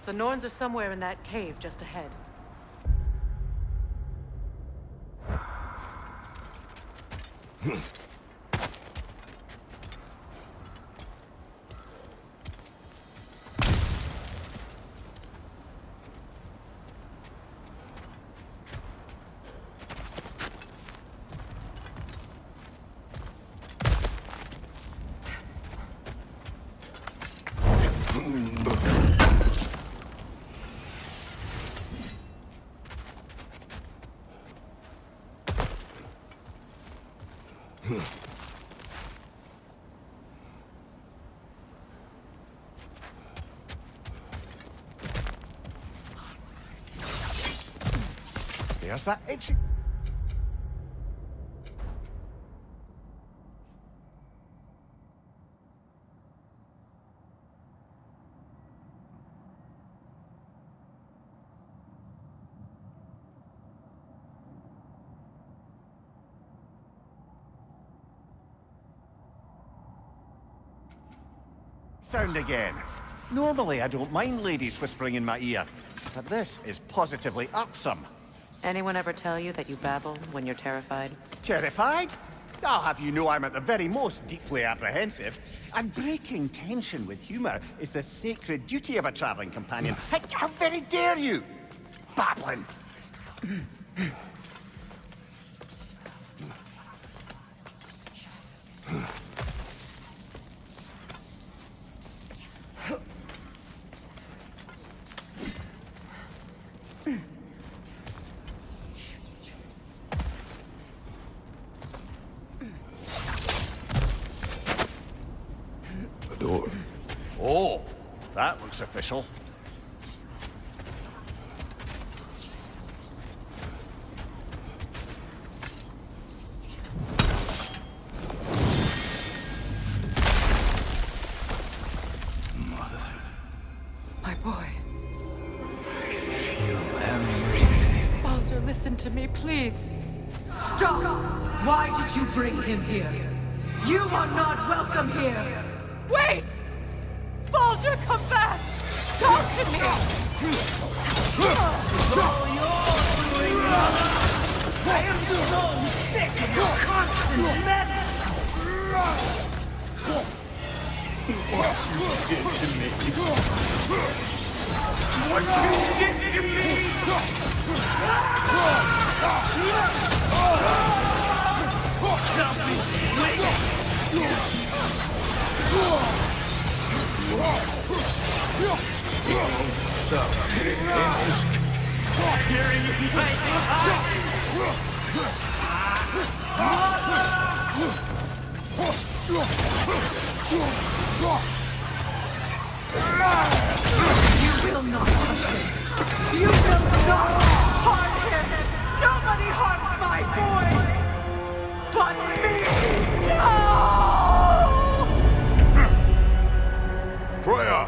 The Norns are somewhere in that cave just ahead. There's that itchy... sound again. Normally I don't mind ladies whispering in my ear, but this is positively irksome. Anyone ever tell you that you babble when you're terrified? Terrified? I'll have you know I'm at the very most deeply apprehensive. And breaking tension with humor is the sacred duty of a traveling companion. How very dare you! Babbling! Door. Oh, that looks official. Mother. My boy. I can feel everything. Baldur, listen to me, please. Stop! Why did you bring him here? You are not welcome here! Wait! Baldur, come back! Talk to me! I am so sick of your constant menace! What you did to me. What you did to me! Selfish wait! You will not touch him. You will not harm him. Nobody harms my boy. But me. No! Freya!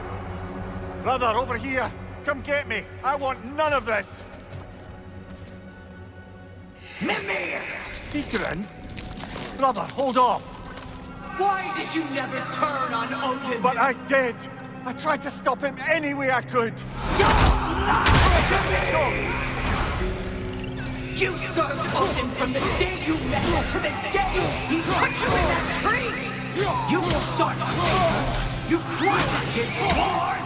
Brother, over here! Come get me! I want none of this! Mimir! Secret? Brother, hold off! Why did you never turn on Odin? But I did! I tried to stop him any way I could! You served Odin from the day you met him to the day he put you in that tree! You sought him! You quieted his wars!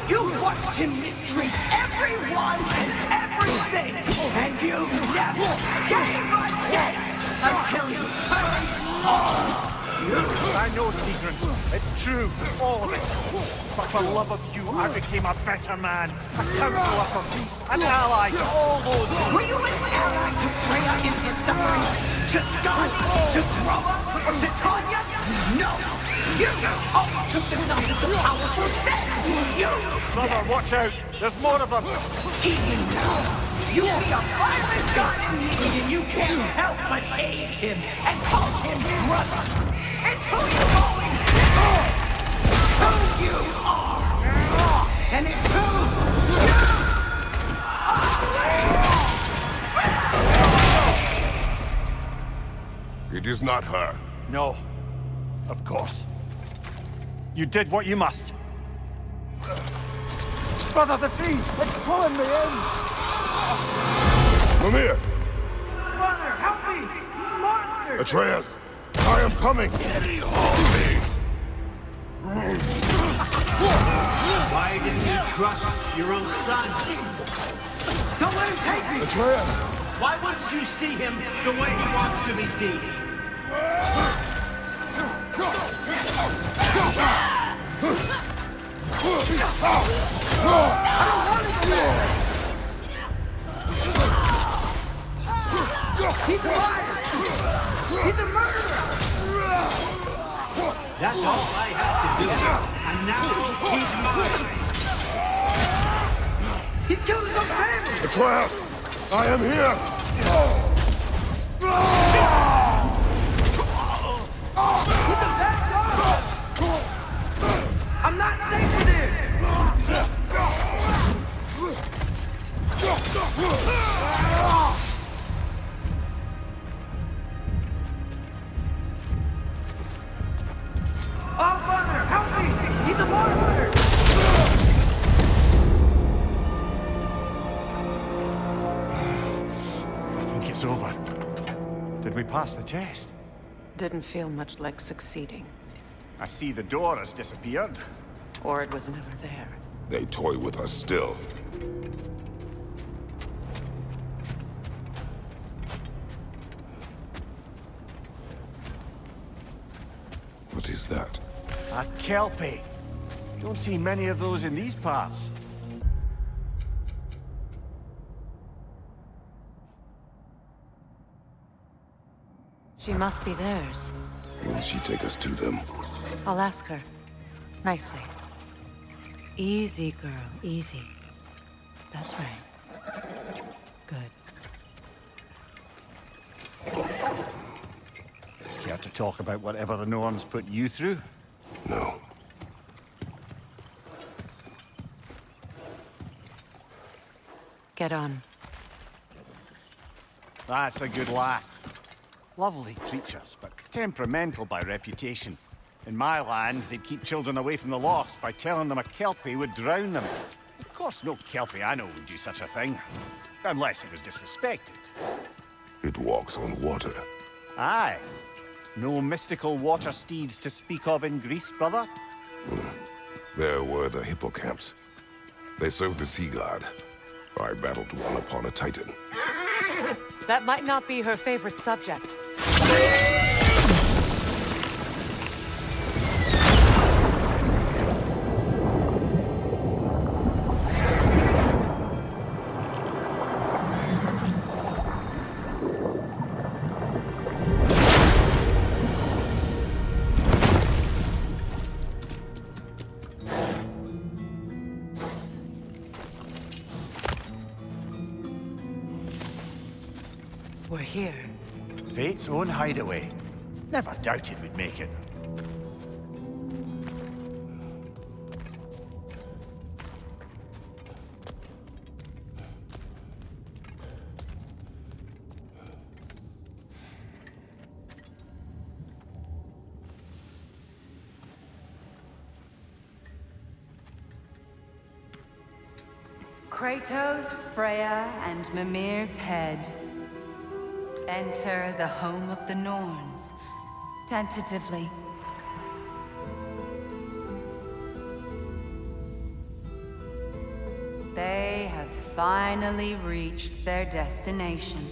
You watched him mistreat everyone and everything! And you never gave a damn until you turned on! I know, Secret. It's true, all of it. But for love of you, I became a better man. A counselor for peace, an ally to all those who... Were you an ally to Freya in his suffering? To Scott? To Groa? Or to Tanya? No! You always took the side of the powerful then! You! Brother, watch out! There's more of them! Even now, you see a violent god in need and you can't help but aid him and call him brother! It's who you're going to be! Who you are! And it's who you are! It is not her. No. Of course. You did what you must. Brother, the tree! It's pulling me in! Mimir! Brother, help me! Monster! Atreus! I am coming! Why didn't you trust your own son? Don't let him take me! Atreus! Why wouldn't you see him the way he wants to be seen? He's a liar! He's a murderer! That's all I have to do. And now he's mine! He's killing his own family! Atreus! I am here! He's a bad dog! I'm not safe with him! Oh, Father, help me! He's a monster! I think it's over. Did we pass the test? Didn't feel much like succeeding. I see the door has disappeared. Or it was never there. They toy with us still. What is that? A kelpie. Don't see many of those in these parts. She must be theirs. Will she take us to them? I'll ask her. Nicely. Easy, girl. Easy. That's right. Good. Care to talk about whatever the Norns put you through? No. Get on. That's a good lass. Lovely creatures, but temperamental by reputation. In my land, they'd keep children away from the lost by telling them a kelpie would drown them. Of course, no kelpie I know would do such a thing. Unless it was disrespected. It walks on water. Aye. No mystical water steeds to speak of in Greece, brother? There were the hippocamps. They served the sea god. I battled one upon a titan. That might not be her favorite subject. We're here. Fate's own hideaway. Never doubted we'd make it. Kratos, Freya, and Mimir's head. Enter the home of the Norns, tentatively. They have finally reached their destination.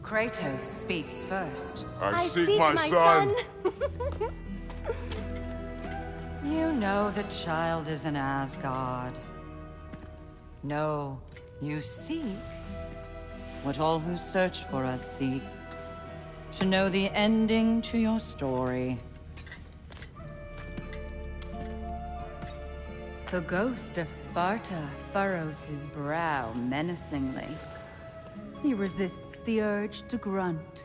Kratos speaks first. I seek my son. You know the child is in Asgard. No, you seek what all who search for us seek. To know the ending to your story. The ghost of Sparta furrows his brow menacingly. He resists the urge to grunt.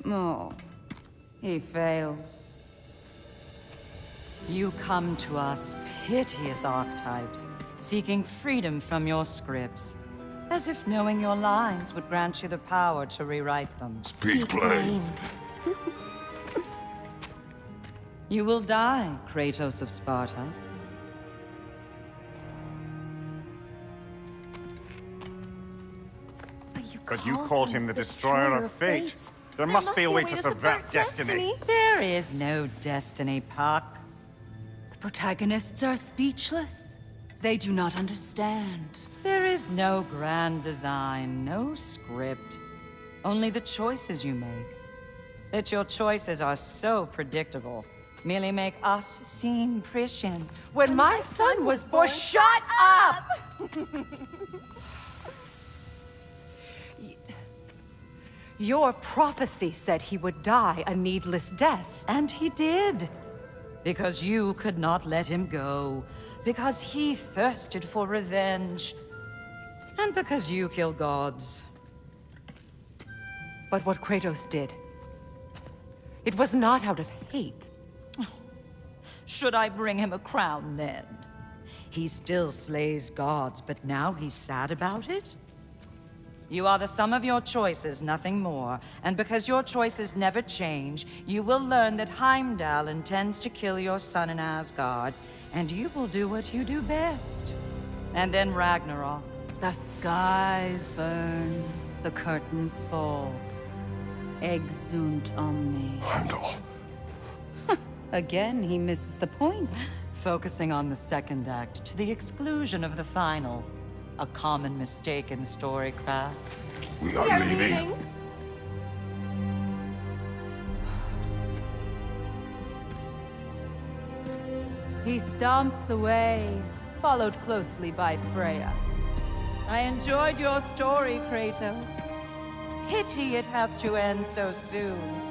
Oh, he fails. You come to us, piteous archetypes, seeking freedom from your scripts. As if knowing your lines would grant you the power to rewrite them. Speak plain. You will die, Kratos of Sparta. But you called him the destroyer of fate. There must be a way to subvert destiny. There is no destiny, Puck. The protagonists are speechless. They do not understand. There is no grand design, no script. Only the choices you make. That your choices are so predictable merely make us seem prescient. When my son was born, shut up! Your prophecy said he would die a needless death. And he did. Because you could not let him go. Because he thirsted for revenge. And because you kill gods. But what Kratos did, it was not out of hate. Should I bring him a crown then? He still slays gods, but now he's sad about it? You are the sum of your choices, nothing more. And because your choices never change, you will learn that Heimdall intends to kill your son in Asgard, and you will do what you do best. And then Ragnarok. The skies burn, the curtains fall. Exunt omnes. Heimdall. Again, he misses the point. Focusing on the second act to the exclusion of the final. A common mistake in storycraft. We are leaving. He stomps away, followed closely by Freya. I enjoyed your story, Kratos. Pity it has to end so soon.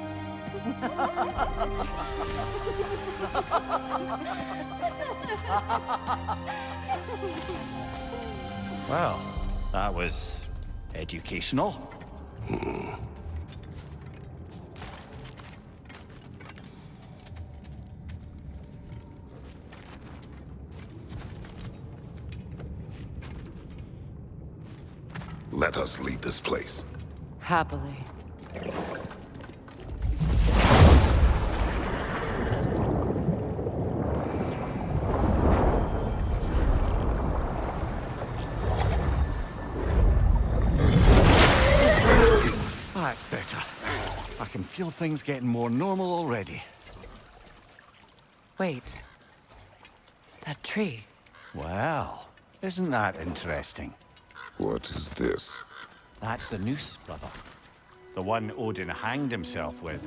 Well, that was educational. Let us leave this place. Happily. That's better. I can feel things getting more normal already. Wait. That tree. Well, isn't that interesting? What is this? That's the noose, brother. The one Odin hanged himself with.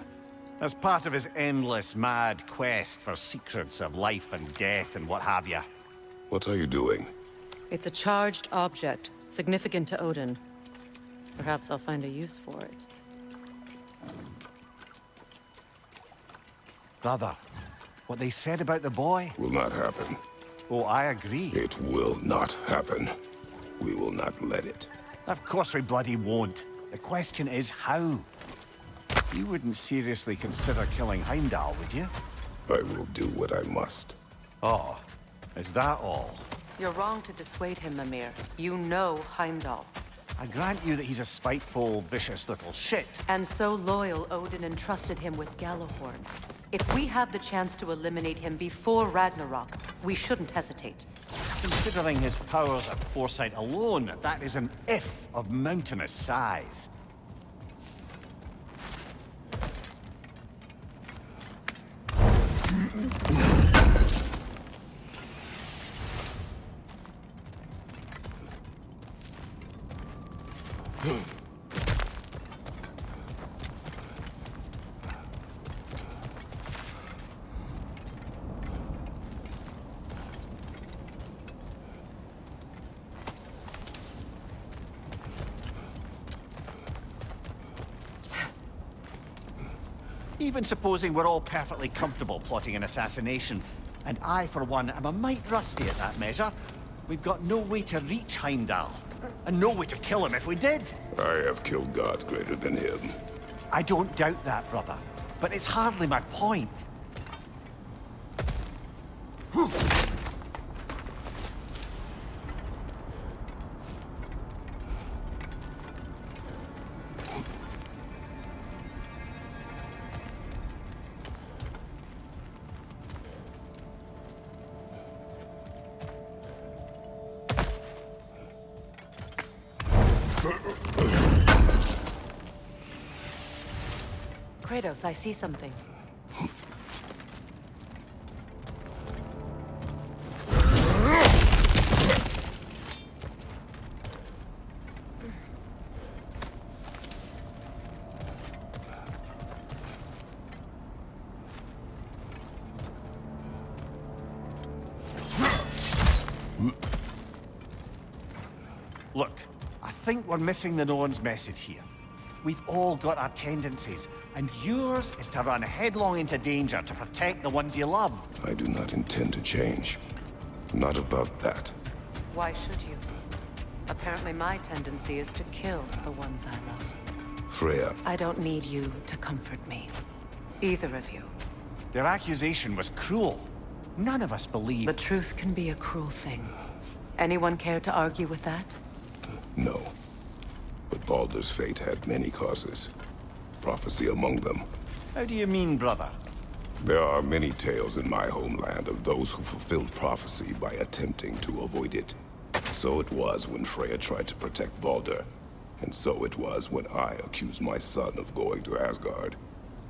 As part of his endless, mad quest for secrets of life and death and what have you. What are you doing? It's a charged object, significant to Odin. Perhaps I'll find a use for it. Brother, what they said about the boy? Will not happen. Oh, I agree. It will not happen. We will not let it. Of course we bloody won't. The question is how. You wouldn't seriously consider killing Heimdall, would you? I will do what I must. Oh, is that all? You're wrong to dissuade him, Mimir. You know Heimdall. I grant you that he's a spiteful, vicious little shit. And so loyal, Odin entrusted him with Gjallarhorn. If we have the chance to eliminate him before Ragnarok, we shouldn't hesitate. Considering his powers of foresight alone, that is an if of mountainous size. Even supposing we're all perfectly comfortable plotting an assassination, and I, for one, am a mite rusty at that measure, we've got no way to reach Heimdall, and no way to kill him if we did. I have killed gods greater than him. I don't doubt that, brother, but it's hardly my point. Kratos, I see something. Look, I think we're missing the Norn's message here. We've all got our tendencies, and yours is to run headlong into danger to protect the ones you love. I do not intend to change. Not about that. Why should you? Apparently my tendency is to kill the ones I love. Freya, I don't need you to comfort me. Either of you. Their accusation was cruel. None of us believe... The truth can be a cruel thing. Anyone care to argue with that? no. But Baldur's fate had many causes. Prophecy among them. How do you mean, brother? There are many tales in my homeland of those who fulfilled prophecy by attempting to avoid it. So it was when Freya tried to protect Baldur. And so it was when I accused my son of going to Asgard.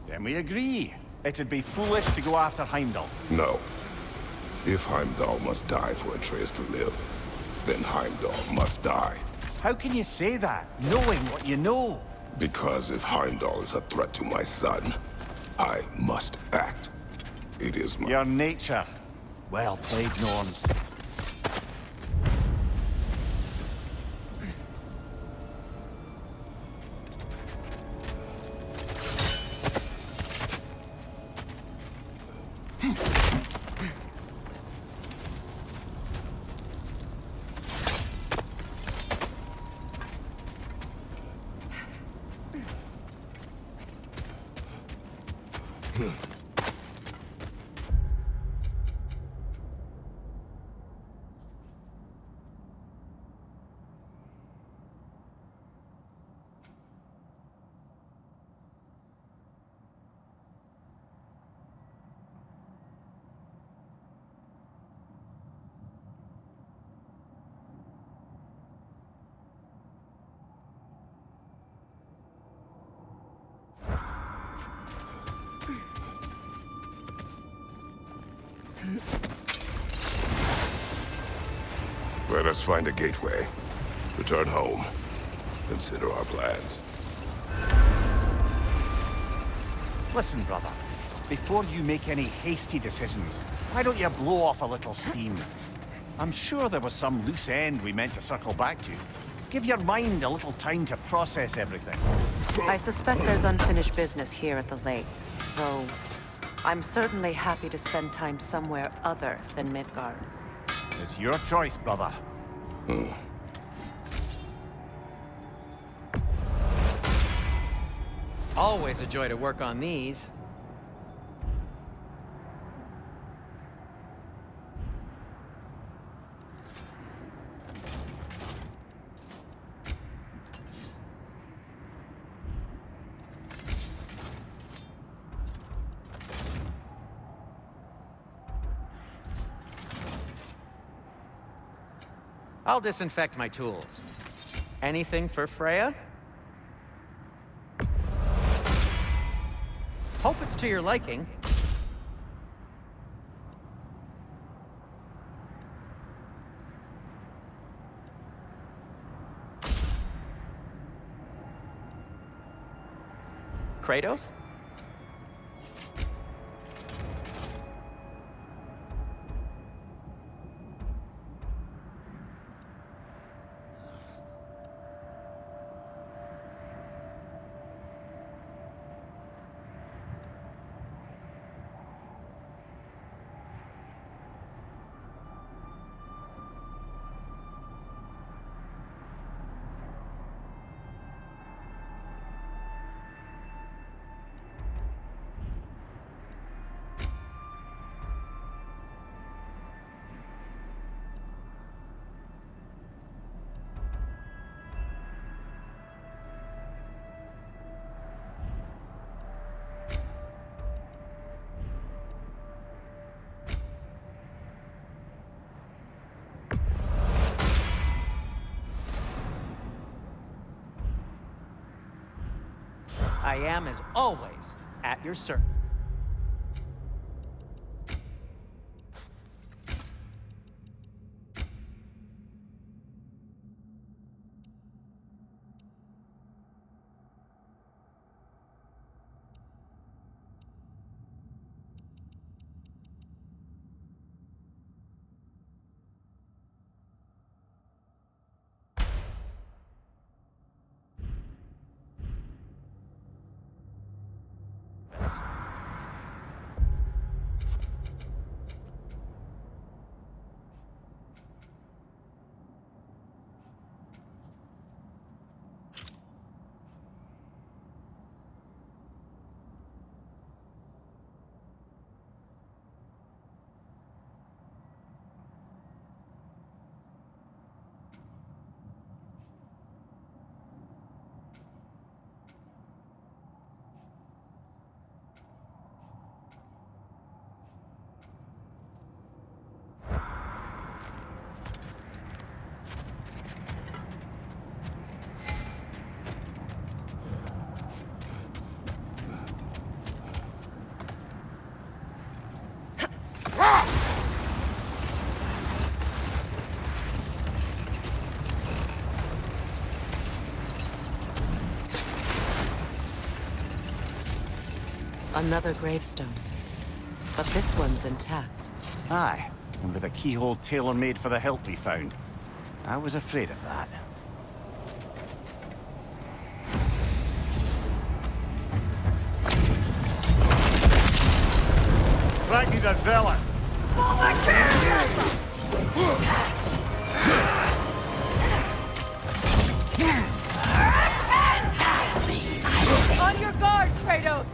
Then we agree. It'd be foolish to go after Heimdall. No. If Heimdall must die for Atreus to live, then Heimdall must die. How can you say that, knowing what you know? Because if Heimdall is a threat to my son, I must act. It is my... Your nature. Well played, Norns. Let us find a gateway. Return home. Consider our plans. Listen, brother. Before you make any hasty decisions, why don't you blow off a little steam? I'm sure there was some loose end we meant to circle back to. Give your mind a little time to process everything. I suspect there's unfinished business here at the lake, though I'm certainly happy to spend time somewhere other than Midgard. It's your choice, brother. Always a joy to work on these. I'll disinfect my tools. Anything for Freya? Hope it's to your liking. Kratos? I am, as always, At your service. Another gravestone. But this one's intact. Aye, and with a keyhole tailor-made for the help we found. I was afraid of that. Ragni's are zealous! On your guard, Kratos!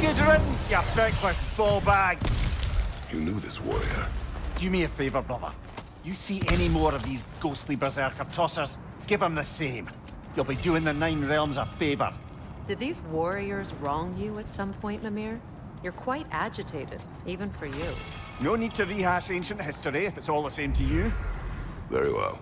Good riddance, you feckless ball bag! You knew this warrior. Do me a favor, brother. You see any more of these ghostly berserker tossers, give them the same. You'll be doing the Nine Realms a favor. Did these warriors wrong you at some point, Mimir? You're quite agitated, even for you. No need to rehash ancient history if it's all the same to you. Very well.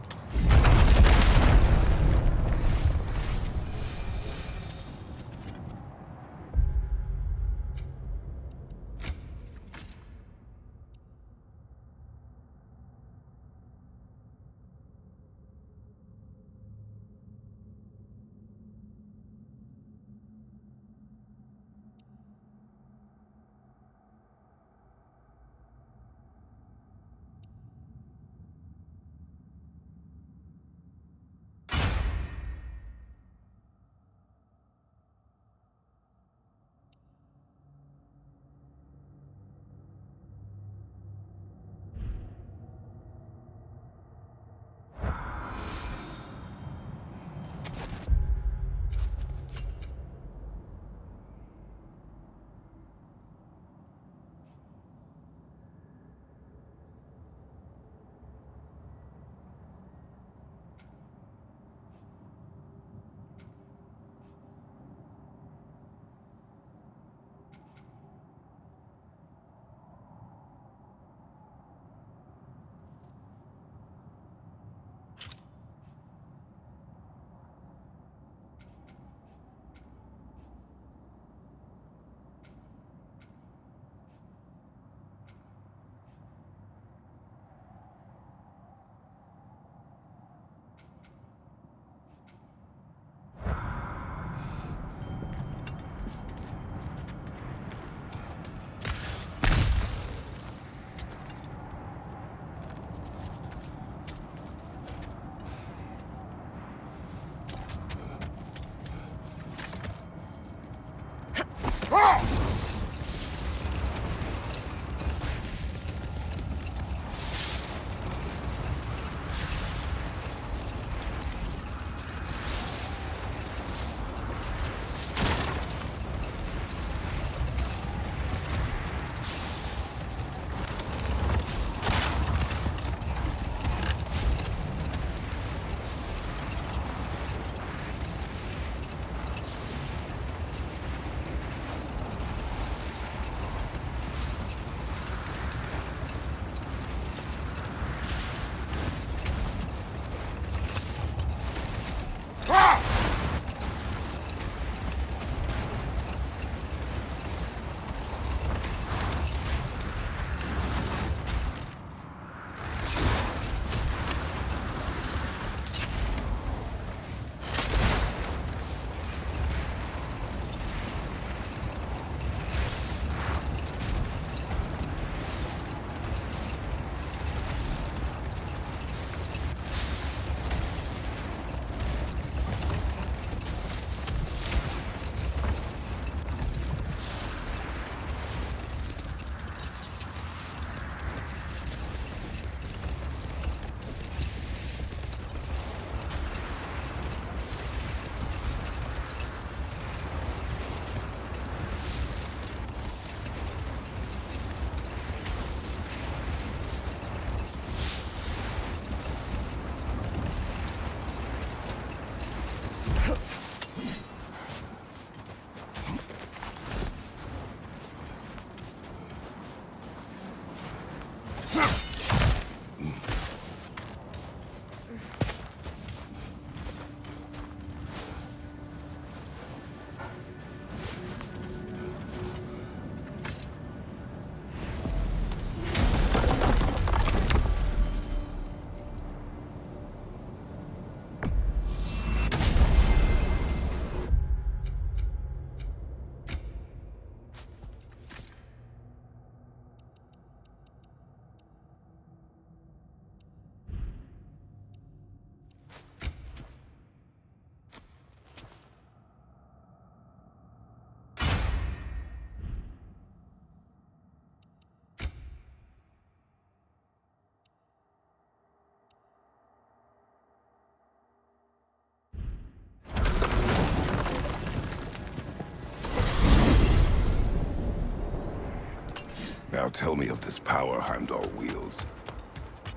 tell me of this power Heimdall wields.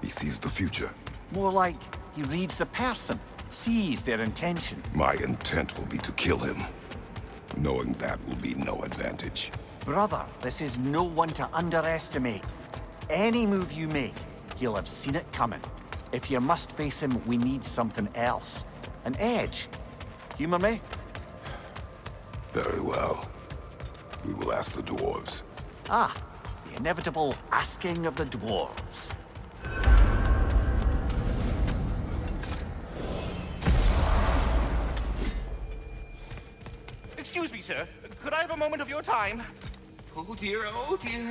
He sees the future. More like he reads the person, sees their intention. My intent will be to kill him. Knowing that will be no advantage. Brother, this is no one to underestimate. Any move you make, he'll have seen it coming. If you must face him, we need something else. An edge. Humor me? Very well. We will ask the dwarves. Ah, the inevitable asking of the dwarves. Excuse me, sir. Could I have a moment of your time? Oh dear,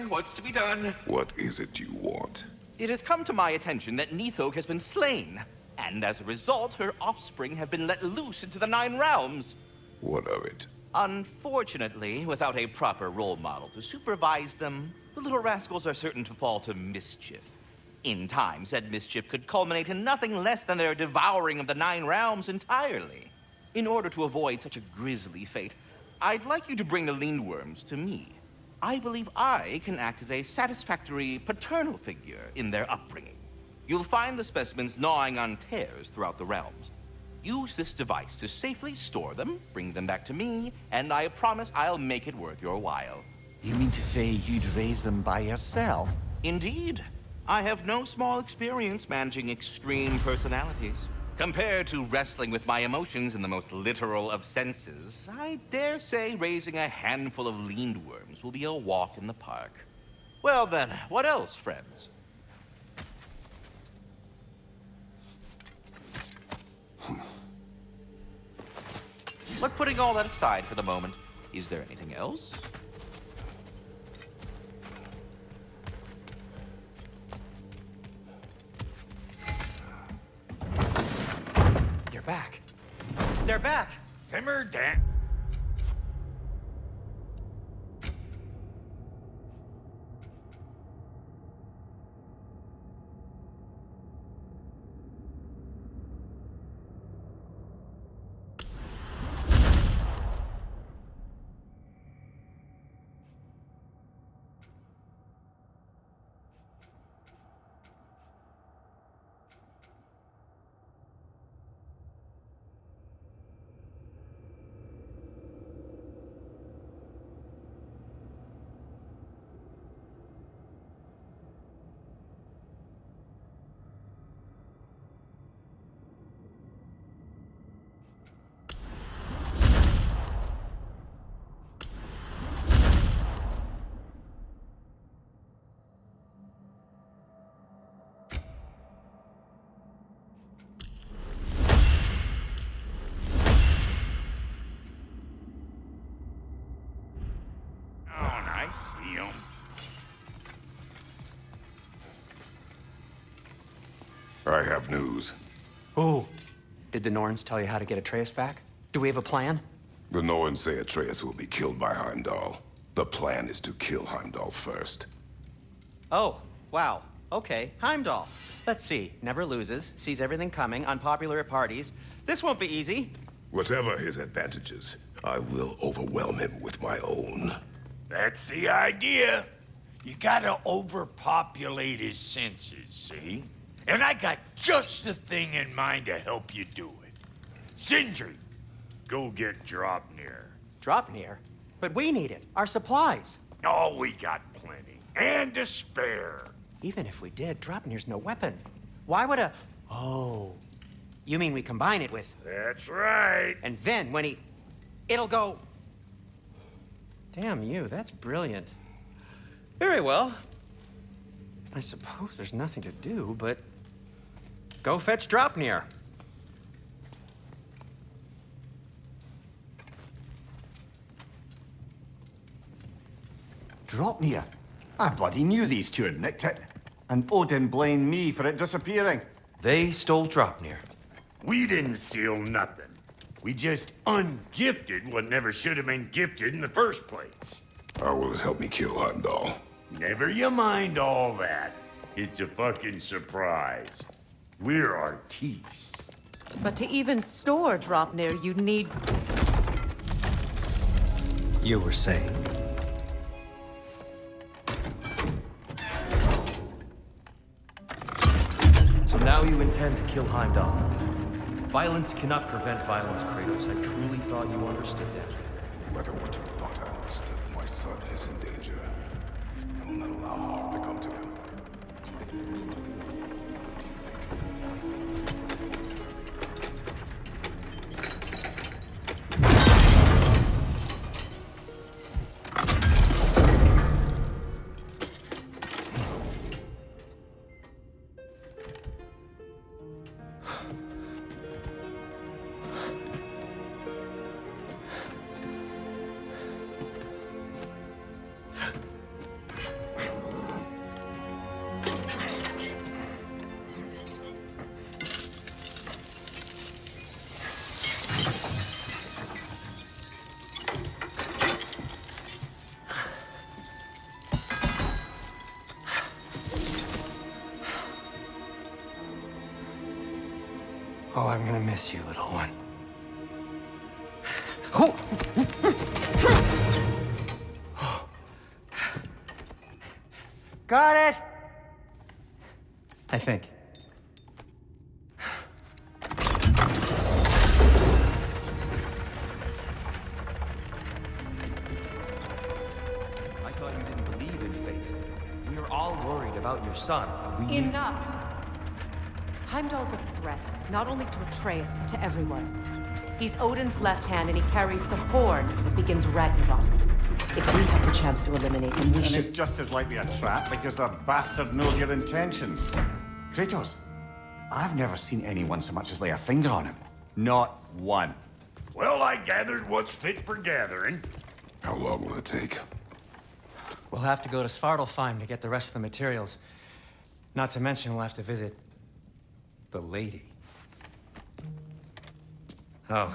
what's to be done? What is it you want? It has come to my attention that Nithog has been slain, and as a result, her offspring have been let loose into the Nine Realms. What of it? Unfortunately, without a proper role model to supervise them, the little rascals are certain to fall to mischief. In time, said mischief could culminate in nothing less than their devouring of the Nine Realms entirely. In order to avoid such a grisly fate, I'd like you to bring the Lindworms to me. I believe I can act as a satisfactory paternal figure in their upbringing. You'll find the specimens gnawing on tears throughout the realms. Use this device to safely store them, bring them back to me, and I promise I'll make it worth your while. You mean to say you'd raise them by yourself? Indeed. I have no small experience managing extreme personalities. Compared to wrestling with my emotions in the most literal of senses, I dare say raising a handful of Lindworms will be a walk in the park. Well then, what else, friends? But putting all that aside for the moment, is there anything else? You're back. They're back. Simmer down. See 'em. I have news. Oh, did the Norns tell you how to get Atreus back? Do we have a plan? The Norns say Atreus will be killed by Heimdall. The plan is to kill Heimdall first. Oh, wow. Okay, Heimdall. Let's see. Never loses, sees everything coming, unpopular at parties. This won't be easy. Whatever his advantages, I will overwhelm him with my own. That's the idea. You gotta overpopulate his senses, see? And I got just the thing in mind to help you do it. Sindri, go get Draupnir. Draupnir? But we need it. Our supplies. Oh, we got plenty. And to spare. Even if we did, Draupnir's no weapon. Why would a... Oh. You mean we combine it with... That's right. And then when he... It'll go... Damn you, that's brilliant. Very well. I suppose there's nothing to do, but... Go fetch Draupnir. Draupnir? I bloody knew these two had nicked it. And Odin blamed me for it disappearing. They stole Draupnir. We didn't steal nothing. We just ungifted what never should have been gifted in the first place. How will it help me kill Heimdall? Never you mind all that. It's a fucking surprise. We're artistes. But to even store Draupnir, you'd need... You were saying? now you intend to kill Heimdall. Violence cannot prevent violence, Kratos. I truly thought you understood that. No matter what you thought I understood, my son is in danger. I will not allow harm to come to him. Oh, I'm gonna miss you, little one. Got it! I think. I thought you didn't believe in fate. We are all worried about your son. We need... Enough! Heimdall's a threat, not only to Atreus, but to everyone. He's Odin's left hand, and he carries the horn that begins Ragnarok. If we have the chance to eliminate him, we And should... it's just as likely a trap because the bastard knows your intentions. Kratos, I've never seen anyone so much as lay a finger on him. Not one. Well, I gathered what's fit for gathering. How long will it take? We'll have to go to Svartalfheim to get the rest of the materials. Not to mention we'll have to visit... the lady. Oh.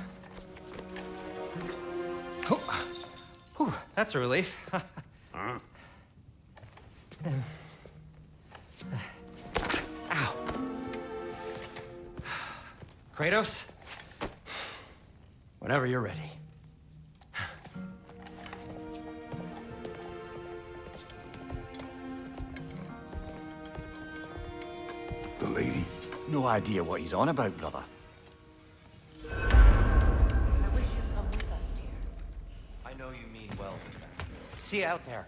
Whew, that's a relief. Huh? Ow. Kratos? Whenever you're ready. The lady? No idea what he's on about, brother. I wish you'd come with us, dear. I know you mean well. See you out there.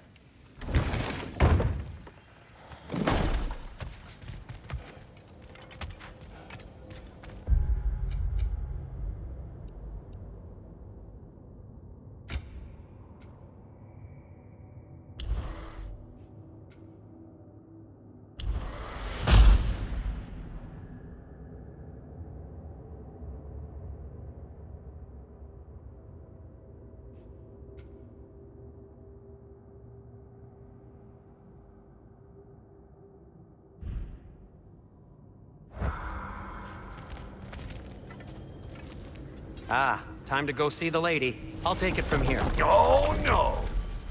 Ah, time to go see the lady. I'll take it from here. Oh, no.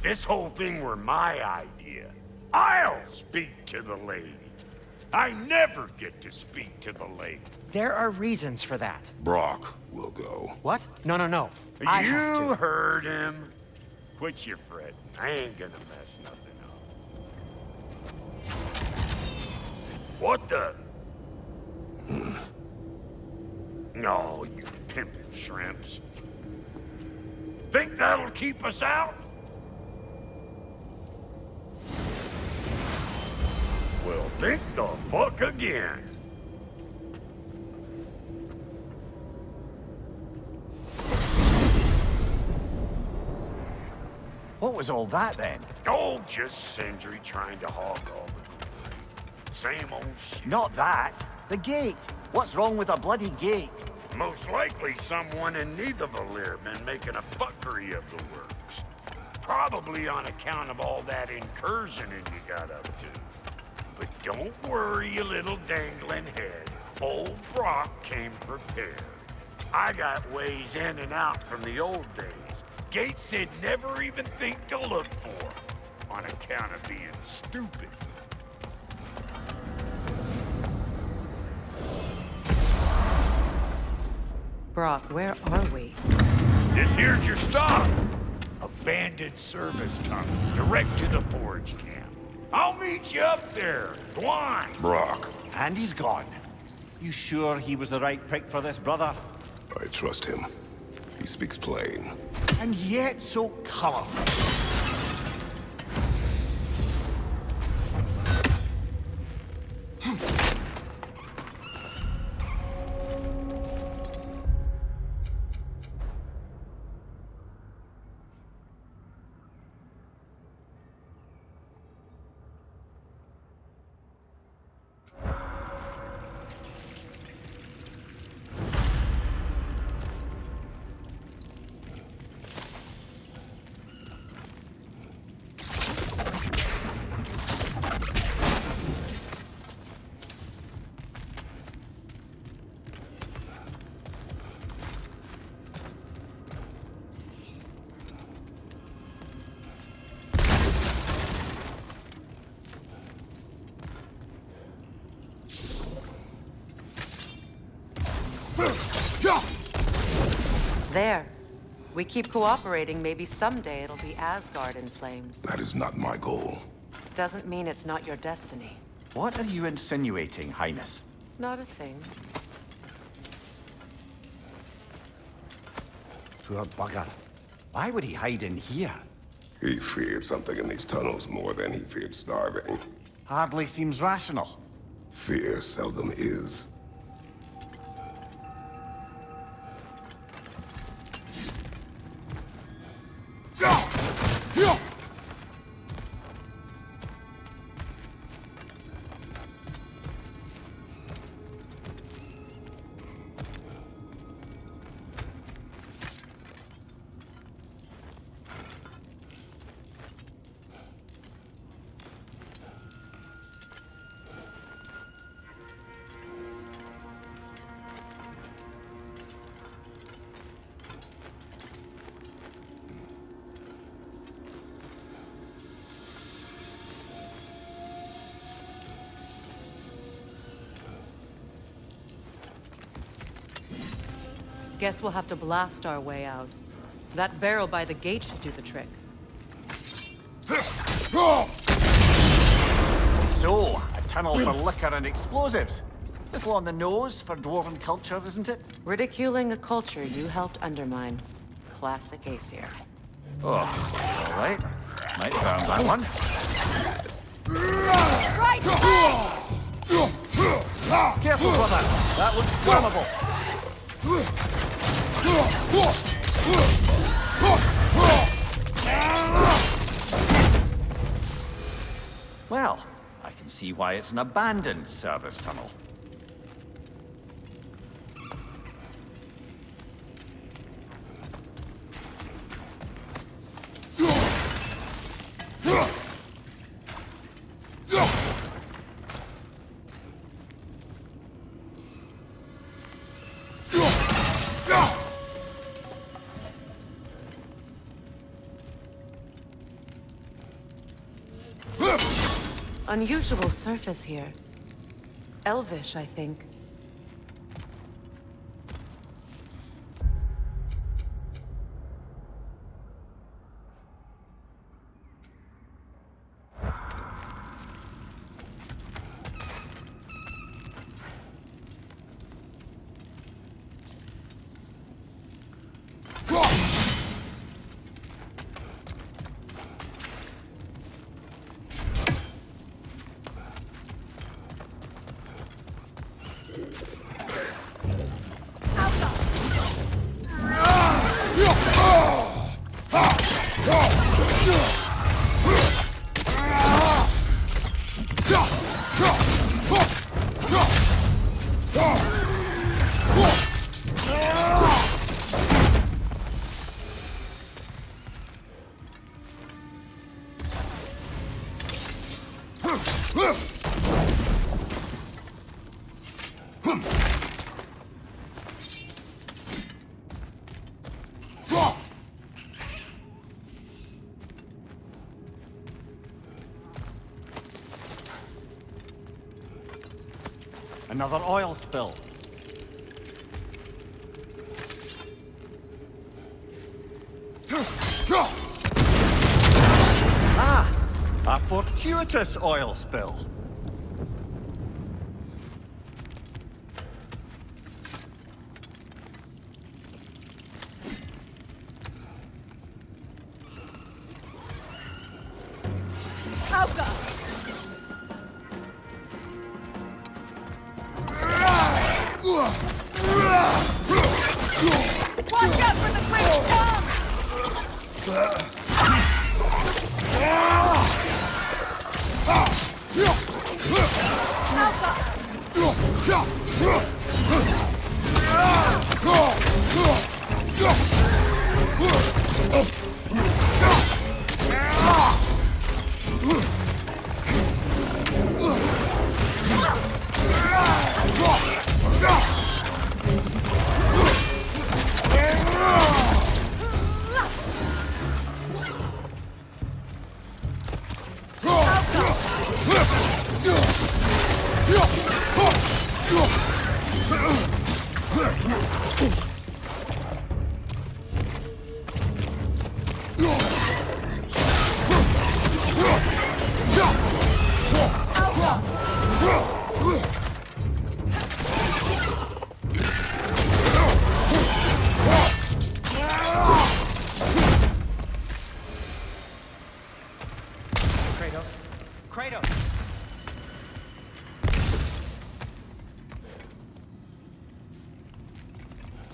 This whole thing were my idea. I'll speak to the lady. I never get to speak to the lady. There are reasons for that. Brock will go. What? No, no, no. I have You to. heard him. Quit your fretting. I ain't gonna mess nothing up. What the? No, you pimpin' shrimps. Think that'll keep us out? Well, think the fuck again. What was all that then? Oh, just Sindri trying to hog all the glory. Same old shit. Not that. The gate. What's wrong with a bloody gate? Most likely someone in Nidavellir been making a fuckery of the works. Probably on account of all that incursioning you got up to. But don't worry, you little dangling head. Old Brock came prepared. I got ways in and out from the old days. Gates they'd never even think to look for. On account of being stupid. Brock, where are we? This here's your stop. Abandoned service tunnel, direct to the forge camp. I'll meet you up there. Go on. Brock. And he's gone. You sure he was the right pick for this, brother? I trust him. He speaks plain. And yet so colorful. There. We keep cooperating, maybe someday it'll be Asgard in flames. That is not my goal. Doesn't mean it's not your destiny. What are you insinuating, Highness? Not a thing. Poor bugger. Why would he hide in here? He feared something in these tunnels more than he feared starving. Hardly seems rational. Fear seldom is. Guess we'll have to blast our way out. That barrel by the gate should do the trick. So, a tunnel for liquor and explosives. Little on the nose for dwarven culture, isn't it? Ridiculing a culture you helped undermine. Classic Aesir. Oh, all right. Might found that one. Right! Careful, brother. That looks flammable. Well, I can see why it's an abandoned service tunnel. Unusual surface here. Elvish, I think. Another oil spill. Ah! A fortuitous oil spill. Watch out for the great bomb!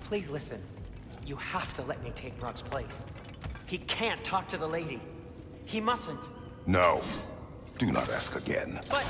Please listen. You have to let me take Brock's place. He can't talk to the lady. He mustn't. No. Do not ask again. But...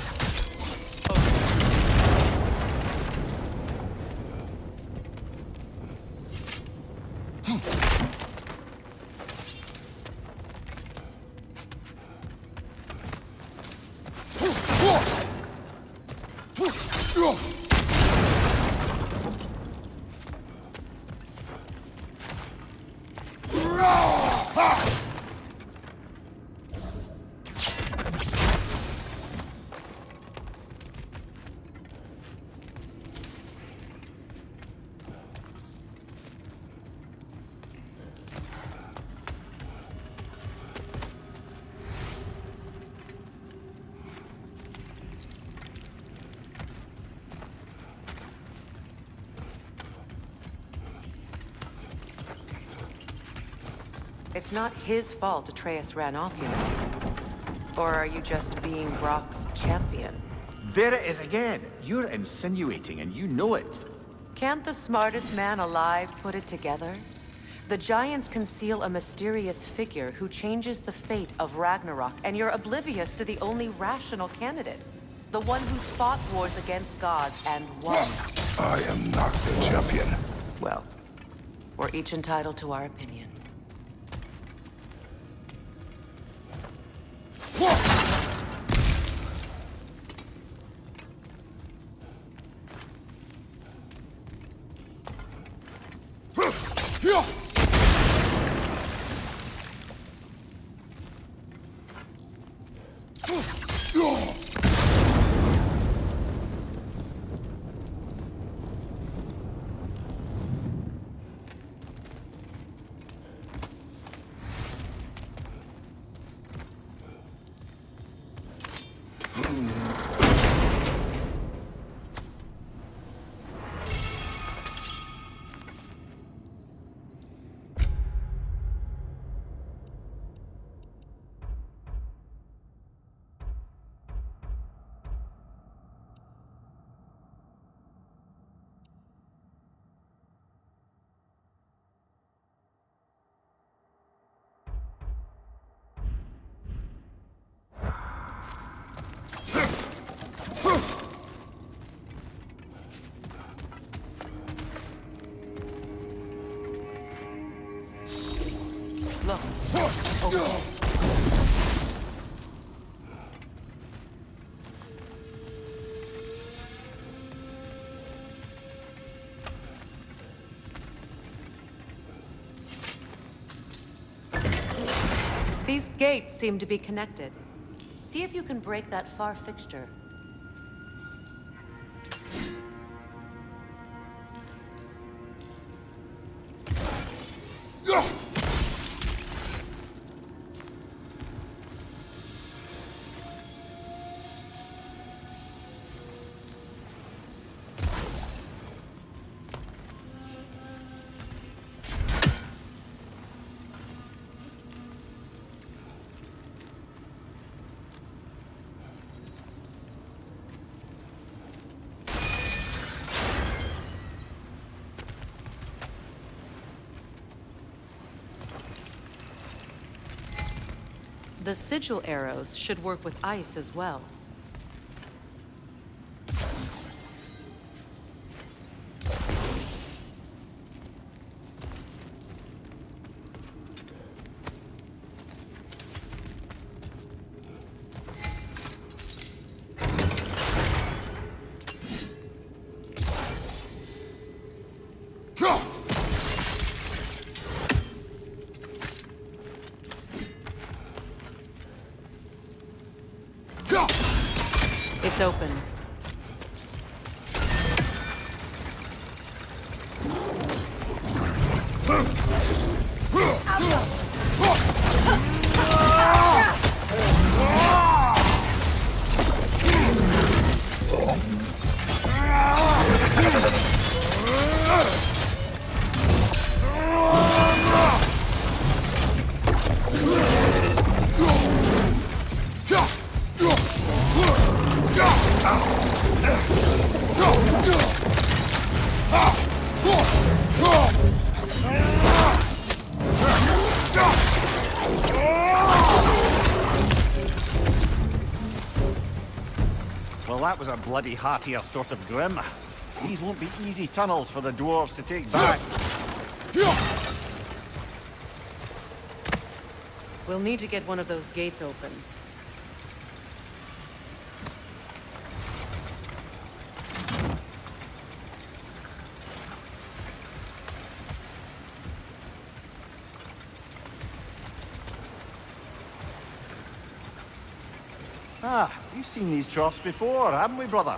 It's not his fault Atreus ran off, you know. Or are you just being Brock's champion? There it is again. You're insinuating, and you know it. Can't the smartest man alive put it together? The Giants conceal a mysterious figure who changes the fate of Ragnarok, and you're oblivious to the only rational candidate. The one who's fought wars against gods and won. I am not the champion. Well, we're each entitled to our opinion. Look. Oh. These gates seem to be connected. See if you can break that far fixture. The sigil arrows should work with ice as well. It's open. Well, that was a bloody heartier sort of grim. These won't be easy tunnels for the dwarves to take back. We'll need to get one of those gates open. Ah, we've seen these troughs before, haven't we, brother?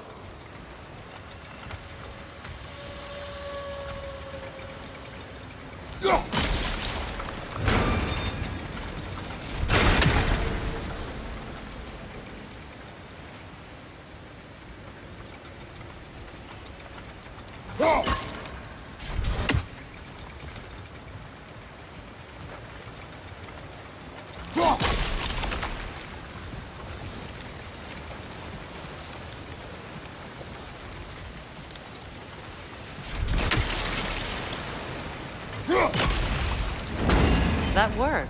That worked.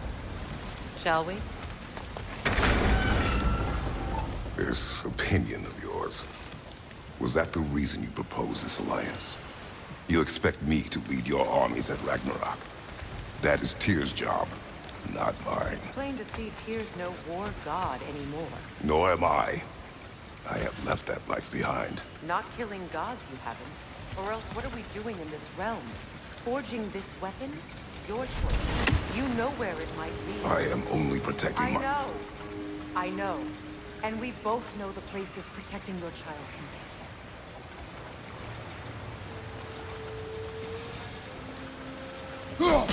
Shall we? This opinion of yours, was that the reason you proposed this alliance? You expect me to lead your armies at Ragnarok. That is Tyr's job, not mine. Plain to see Tyr's no war god anymore. Nor am I. I have left that life behind. Not killing gods, you haven't. Or else what are we doing in this realm? Forging this weapon? Your choice. You know where it might be. I am only protecting I know. And we both know the places protecting your child can take him.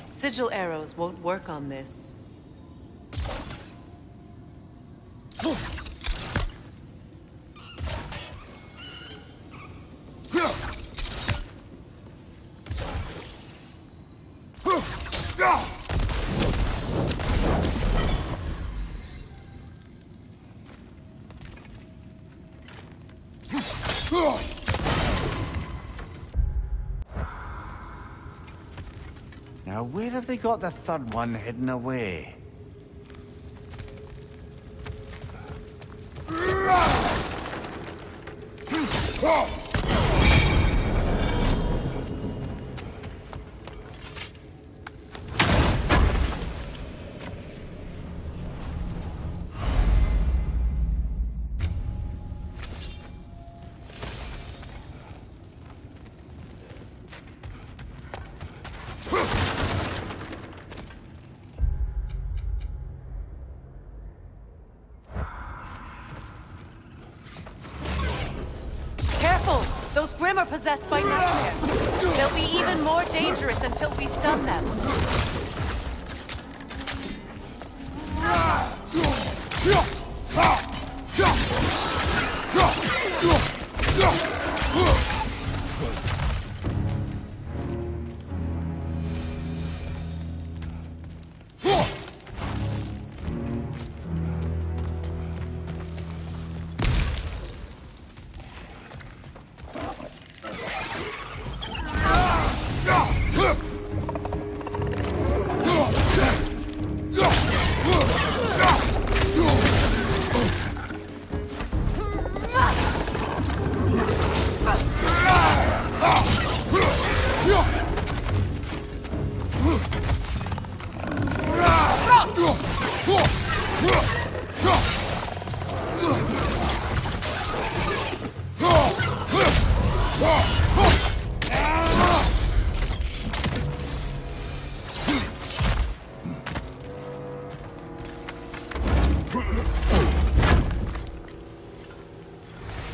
Sigil arrows won't work on this. where have they got the third one hidden away? Careful! Those Grimm are possessed by nightmares. They'll be even more dangerous until we stun them.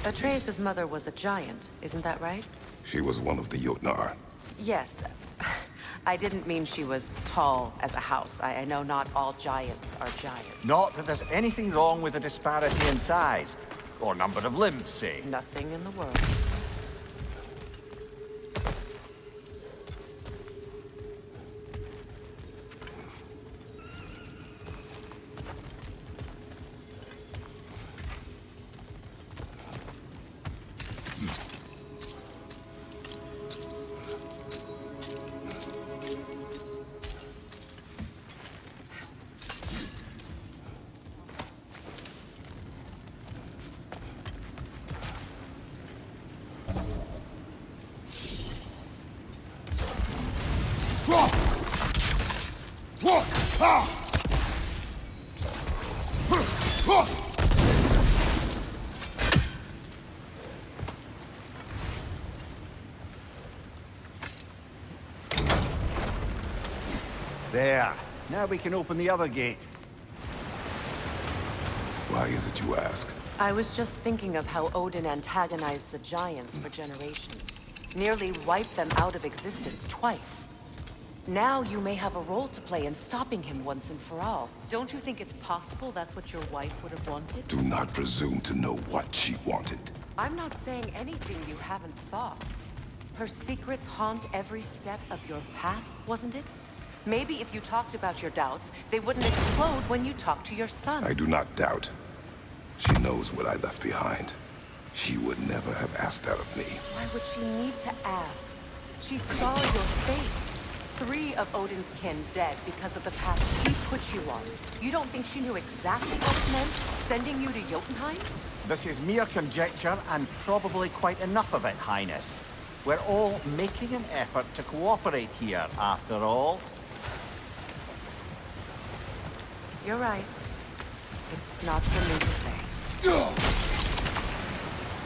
Atreus' mother was a giant, isn't that right? She was one of the Jotnar. Yes. I didn't mean she was tall as a house. I know not all giants are giants. Not that there's anything wrong with the disparity in size, or number of limbs, say. Nothing in the world. There. Now we can open the other gate. Why is it you ask? I was just thinking of how Odin antagonized the giants for generations. Nearly wiped them out of existence twice. Now you may have a role to play in stopping him once and for all. Don't you think it's possible that's what your wife would have wanted? Do not presume to know what she wanted. I'm not saying anything you haven't thought. Her secrets haunt every step of your path, wasn't it? Maybe if you talked about your doubts, they wouldn't explode when you talked to your son. I do not doubt. She knows what I left behind. She would never have asked that of me. Why would she need to ask? She saw your fate. 3 of Odin's kin dead because of the path he put you on. You don't think she knew exactly what it meant, sending you to Jotunheim? This is mere conjecture, and probably quite enough of it, Highness. We're all making an effort to cooperate here, after all. You're right. It's not for me to say.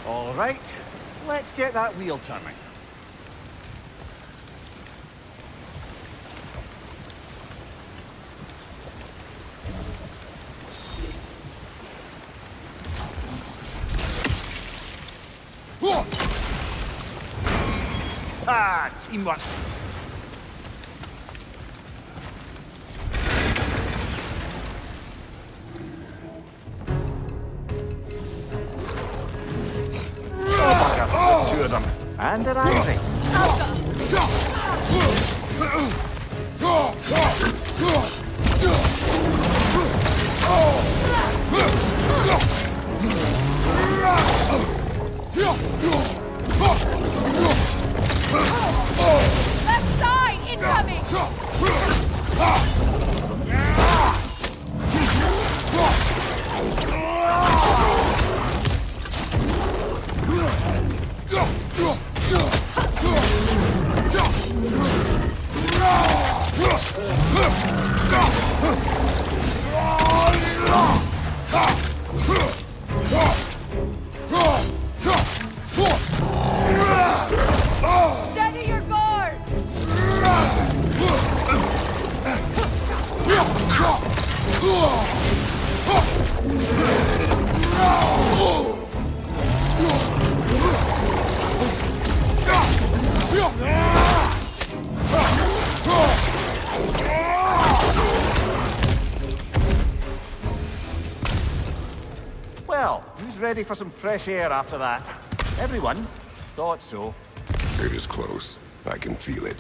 All right, let's get that wheel turning. Ah, teamwork. Two of them. And they're angry. Left side, incoming! Steady your guard! Well, who's ready for some fresh air after that? Everyone? Thought so. It is close. I can feel it.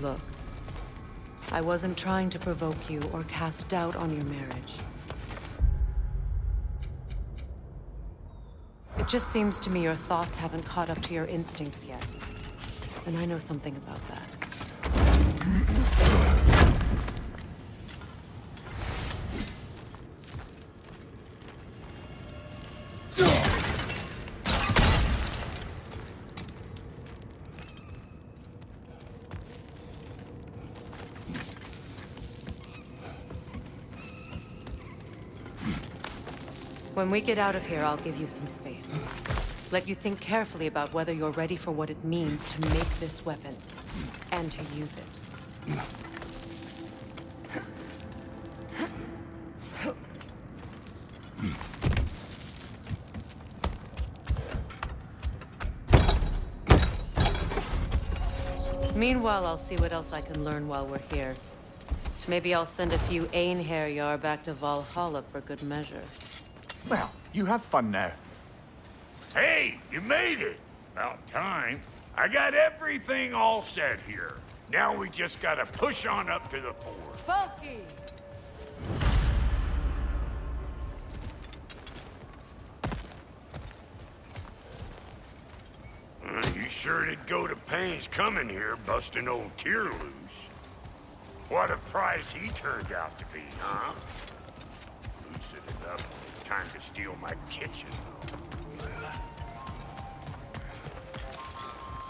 Look, I wasn't trying to provoke you or cast doubt on your marriage. It just seems to me your thoughts haven't caught up to your instincts yet. And I know something about that. When we get out of here, I'll give you some space. Let you think carefully about whether you're ready for what it means to make this weapon, and to use it. Meanwhile, I'll see what else I can learn while we're here. Maybe I'll send a few Einherjar back to Valhalla for good measure. Well, you have fun now. Hey, you made it! About time. I got everything all set here. Now we just gotta push on up to the fort. Funky! You sure did go to pains coming here, busting old Tyr loose. What a prize he turned out to be, huh? Loosen it up. It's time to steal my kitchen.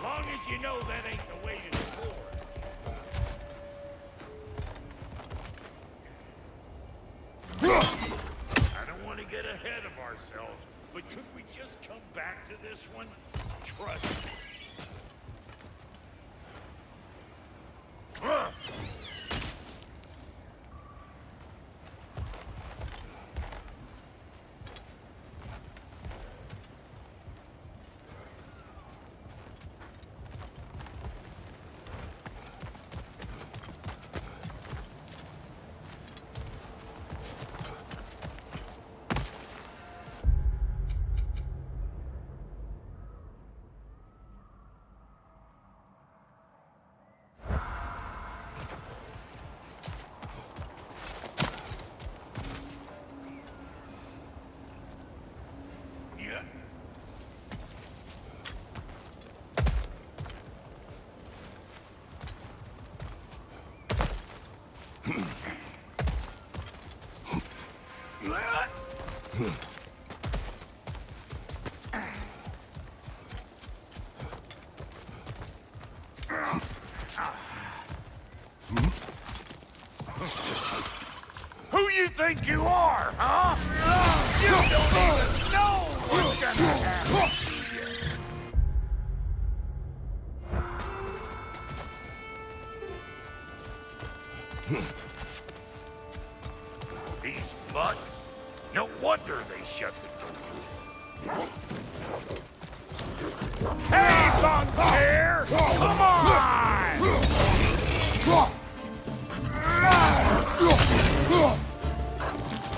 Long as you know that ain't the way to the fort. I don't want to get ahead of ourselves, but could we just come back to this one? Trust me. Who you think you are, huh? You don't even know what's gonna happen to you. These butts? No wonder they shut the door. Hey, Bugbear! Come on!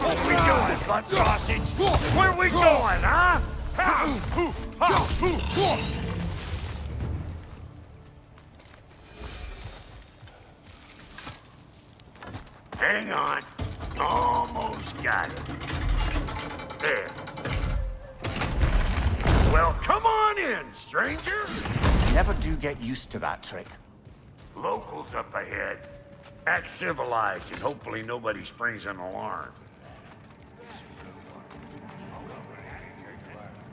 What we doing, butt sausage? Where we going, huh? Hang on. Almost got it. There. Well, come on in, stranger. Never do get used to that trick. Locals up ahead. Act civilized and hopefully nobody springs an alarm.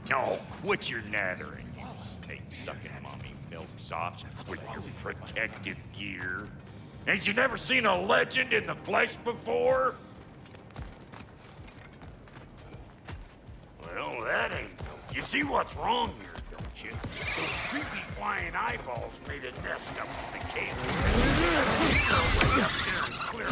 No, quit your nattering, you snake-sucking mommy milksops with your protective gear. Ain't you never seen a legend in the flesh before? Well, that ain't... You see what's wrong here, don't you? Those creepy flying eyeballs made a nest up in the cave. Way up there and clear it.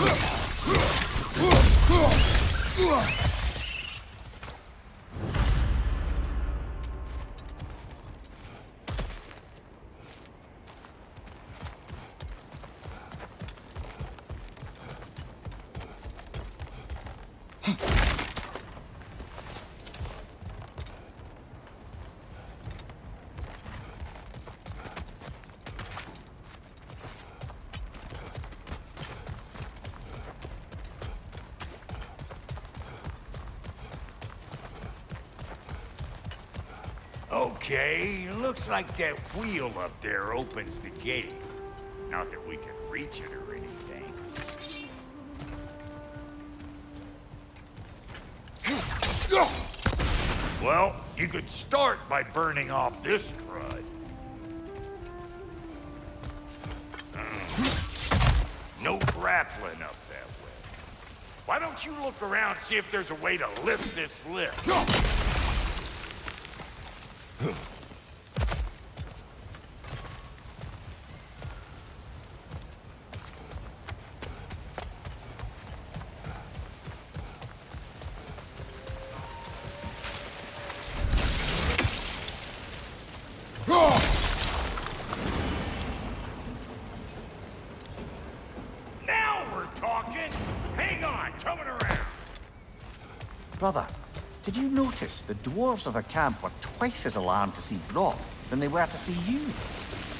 Okay, looks like that wheel up there opens the gate. Not that we can reach it or anything. Well, you could start by burning off this crud. No grappling up that way. Why don't you look around and see if there's a way to lift this lift? Now we're talking! Hang on, coming around! Brother, did you notice the dwarves of the camp were twice as alarmed to see Brock than they were to see you?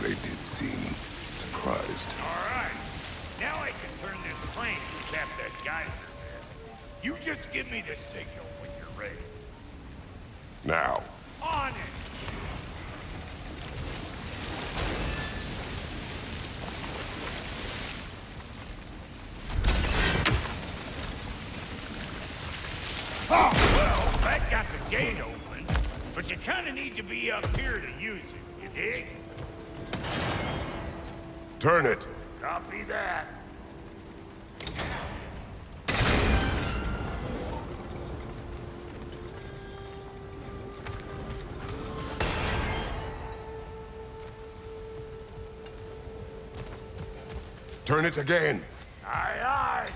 They did seem surprised. All right. Now I can turn this plane and tap that geyser there. You just give me the signal when you're ready. Now. On it! Well, that got the gate open, but you kind of need to be up here to use it, you dig? Turn it. Copy that. Turn it again. Aye, aye.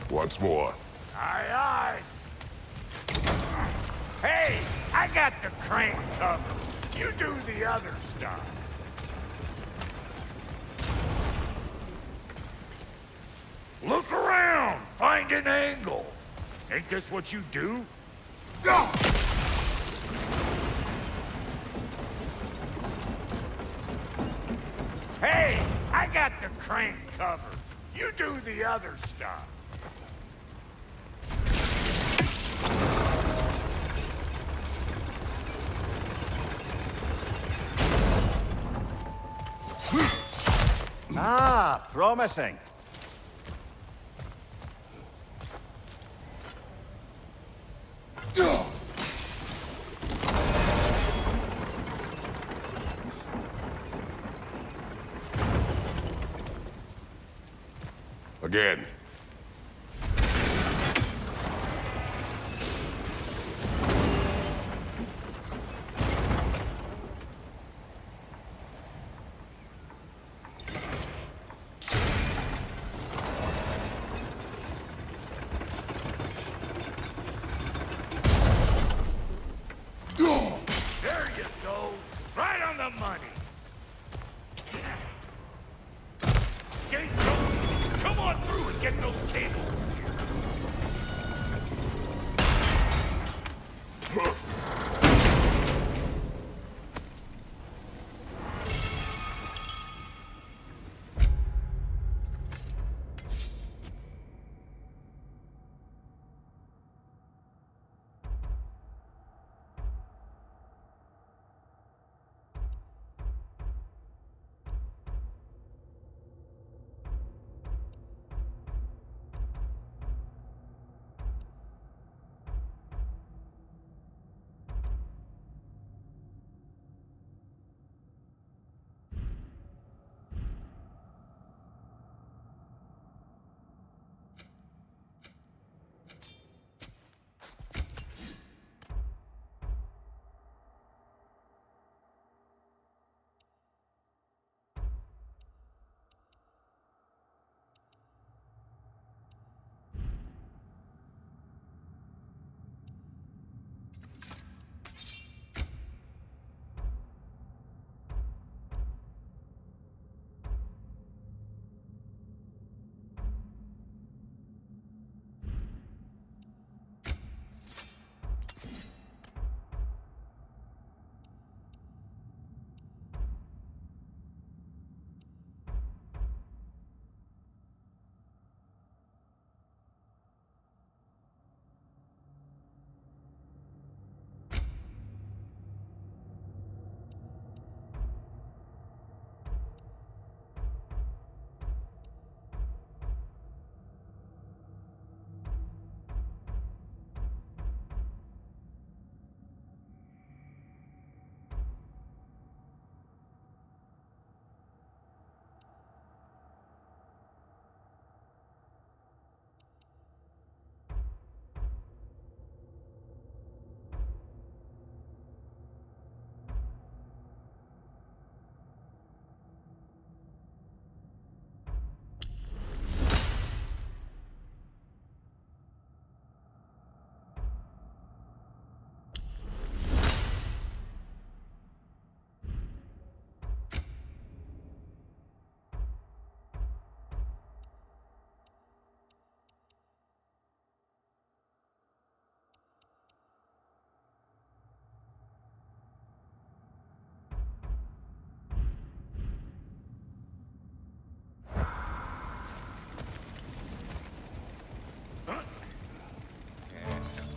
Once more. Aye, aye. Hey, I got the crank covered. You do the other stuff. Look around. Find an angle. Ain't this what you do? Go! Hey, I got the crank covered. You do the other stuff. promising. Again. There you go. Right on the money. Gate open. Come on through and get those cables.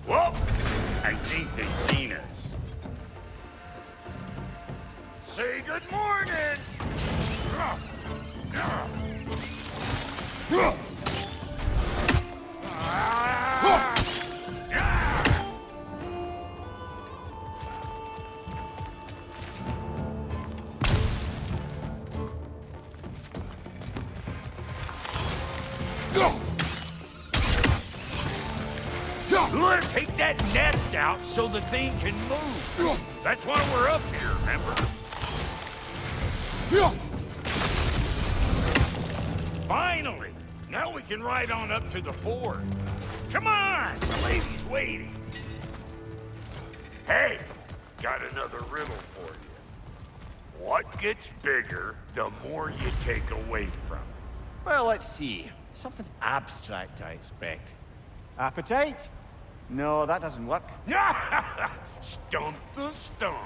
Whoa! I think they've seen us. Say good morning! Let's take that nest out so the thing can move. That's why we're up here, remember? Finally! Now we can ride on up to the fort. Come on! The lady's waiting. Hey! Got another riddle for you. What gets bigger, the more you take away from it? Well, let's see. Something abstract, I expect. Appetite? No, that doesn't work. Stump the stump.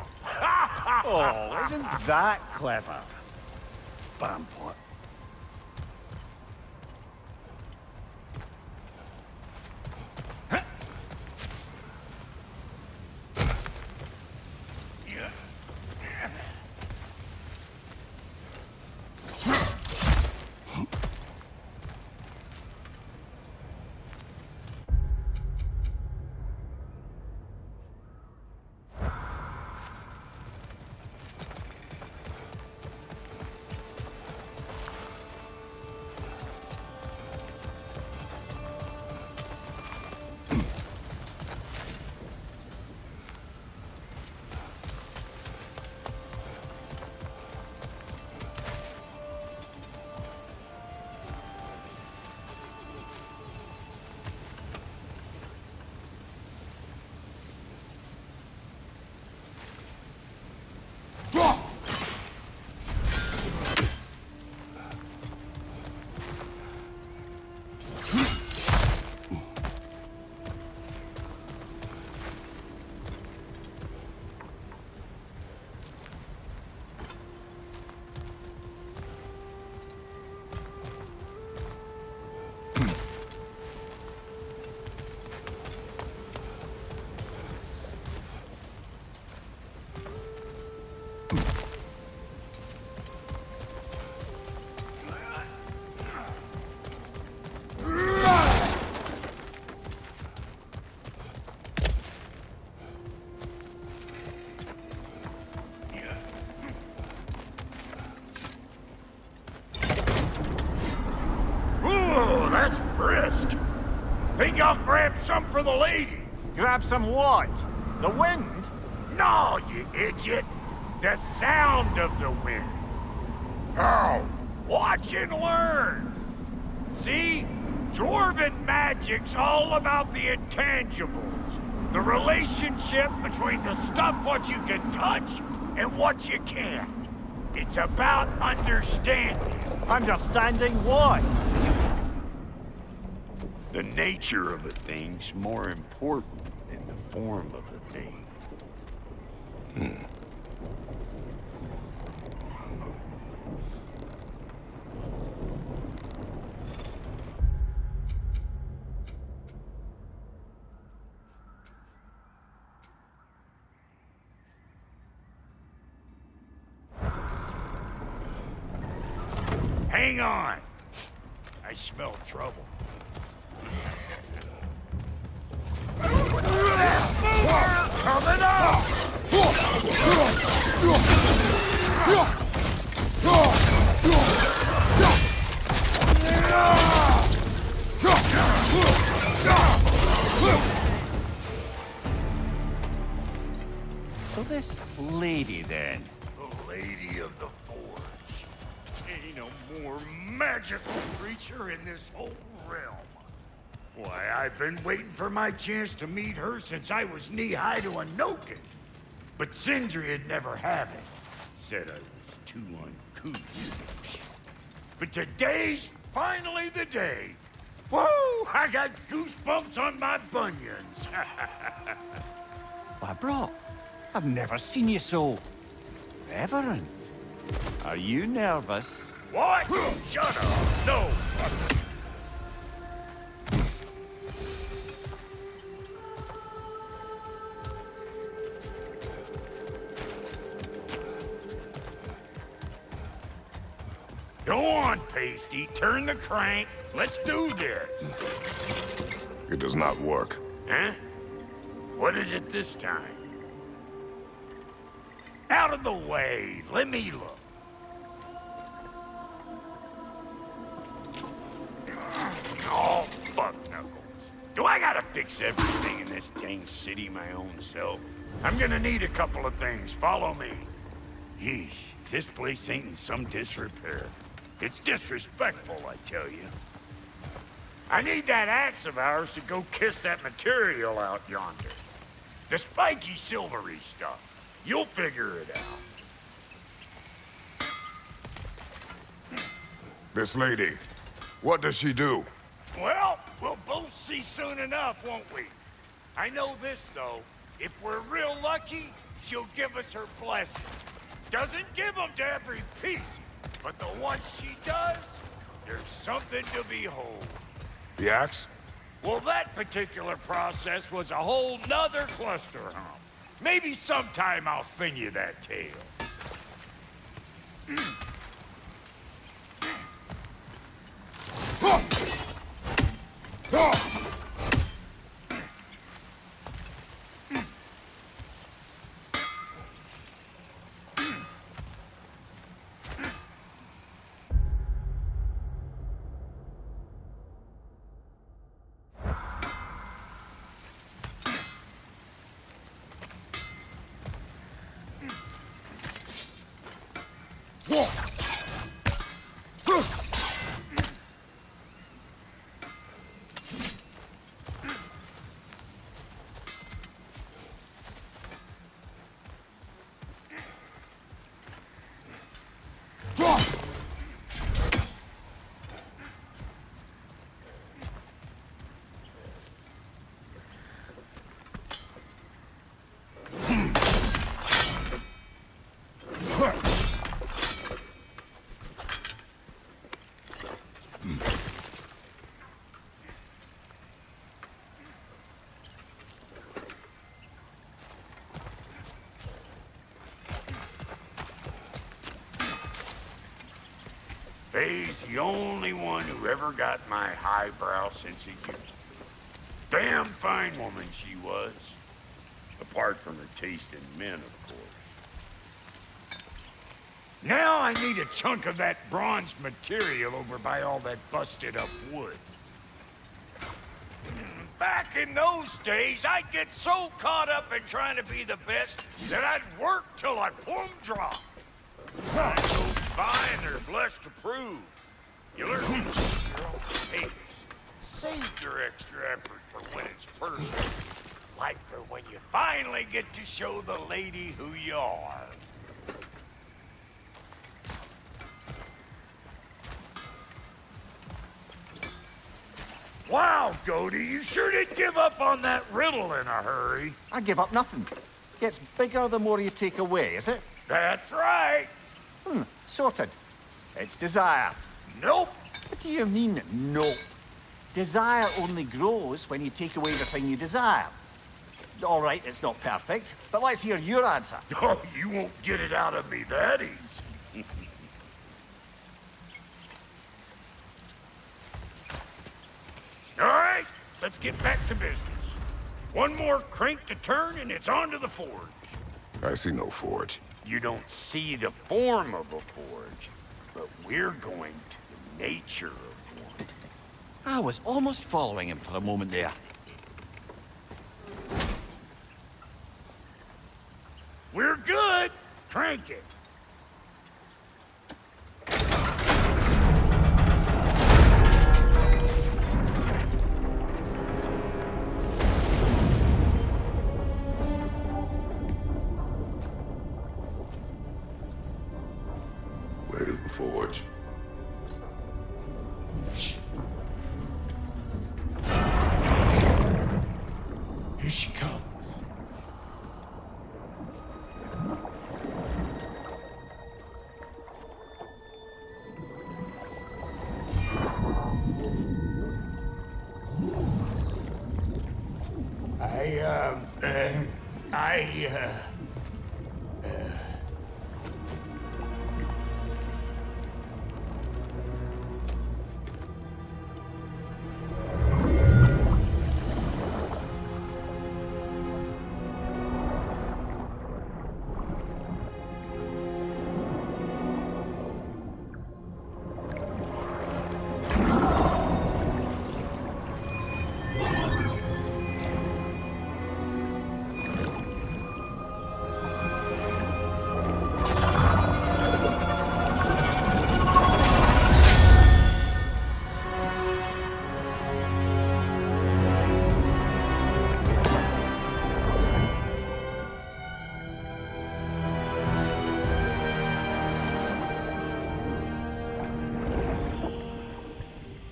Oh, isn't that clever? Vampire. for the lady. Grab some what? The wind? No, you idiot. The sound of the wind. Oh, watch and learn. See? Dwarven magic's all about the intangibles. The relationship between the stuff what you can touch and what you can't. It's about understanding. Understanding what? The nature of a thing's more important than the form of a thing. Hang on. I smell trouble. Coming up! So this lady then? The Lady of the Forge. Ain't no more magical creature in this whole realm. Why, I've been waiting for my chance to meet her since I was knee-high to a Noken. But Sindri'd never have it. Said I was too uncouth. But today's finally the day. Whoa! I got goosebumps on my bunions. Why, bro, I've never seen you so reverent. Are you nervous? What? Shut up! No! Go on, Pasty. Turn the crank. Let's do this. It does not work. Huh? What is it this time? Out of the way. Let me look. Oh, fuck Knuckles. Do I gotta fix everything in this dang city my own self? I'm gonna need a couple of things. Follow me. Yeesh, if this place ain't in some disrepair. It's disrespectful, I tell you. I need that axe of ours to go kiss that material out yonder. The spiky, silvery stuff. You'll figure it out. This lady, what does she do? Well, we'll both see soon enough, won't we? I know this, though. If we're real lucky, she'll give us her blessing. Doesn't give them to every piece, but the ones she does, there's something to behold. The axe? Well, that particular process was a whole nother cluster hump. Maybe sometime I'll spin you that tale. Faye's the only one who ever got my highbrow sense of humor. Damn fine woman she was. Apart from her taste in men, of course. Now I need a chunk of that bronze material over by all that busted up wood. Back in those days, I'd get so caught up in trying to be the best that I'd work till I plumb dropped. Time goes by and there's less to prove. You learn to use your own pace. Save your extra effort for when it's personal. Like for when you finally get to show the lady who you are. Wow, Cody, you sure did give up on that riddle in a hurry. I give up nothing. Gets bigger the more you take away, is it? That's right. Sorted. It's desire. Nope. What do you mean, no? Desire only grows when you take away the thing you desire. All right, it's not perfect, but let's hear your answer. Oh, you won't get it out of me that easy. All right, let's get back to business. One more crank to turn and it's on to the forge. I see no forge. You don't see the form of a forge, but we're going to the nature of one. I was almost following him for a moment there. We're good. Crank it. Where's the forge? Here she comes.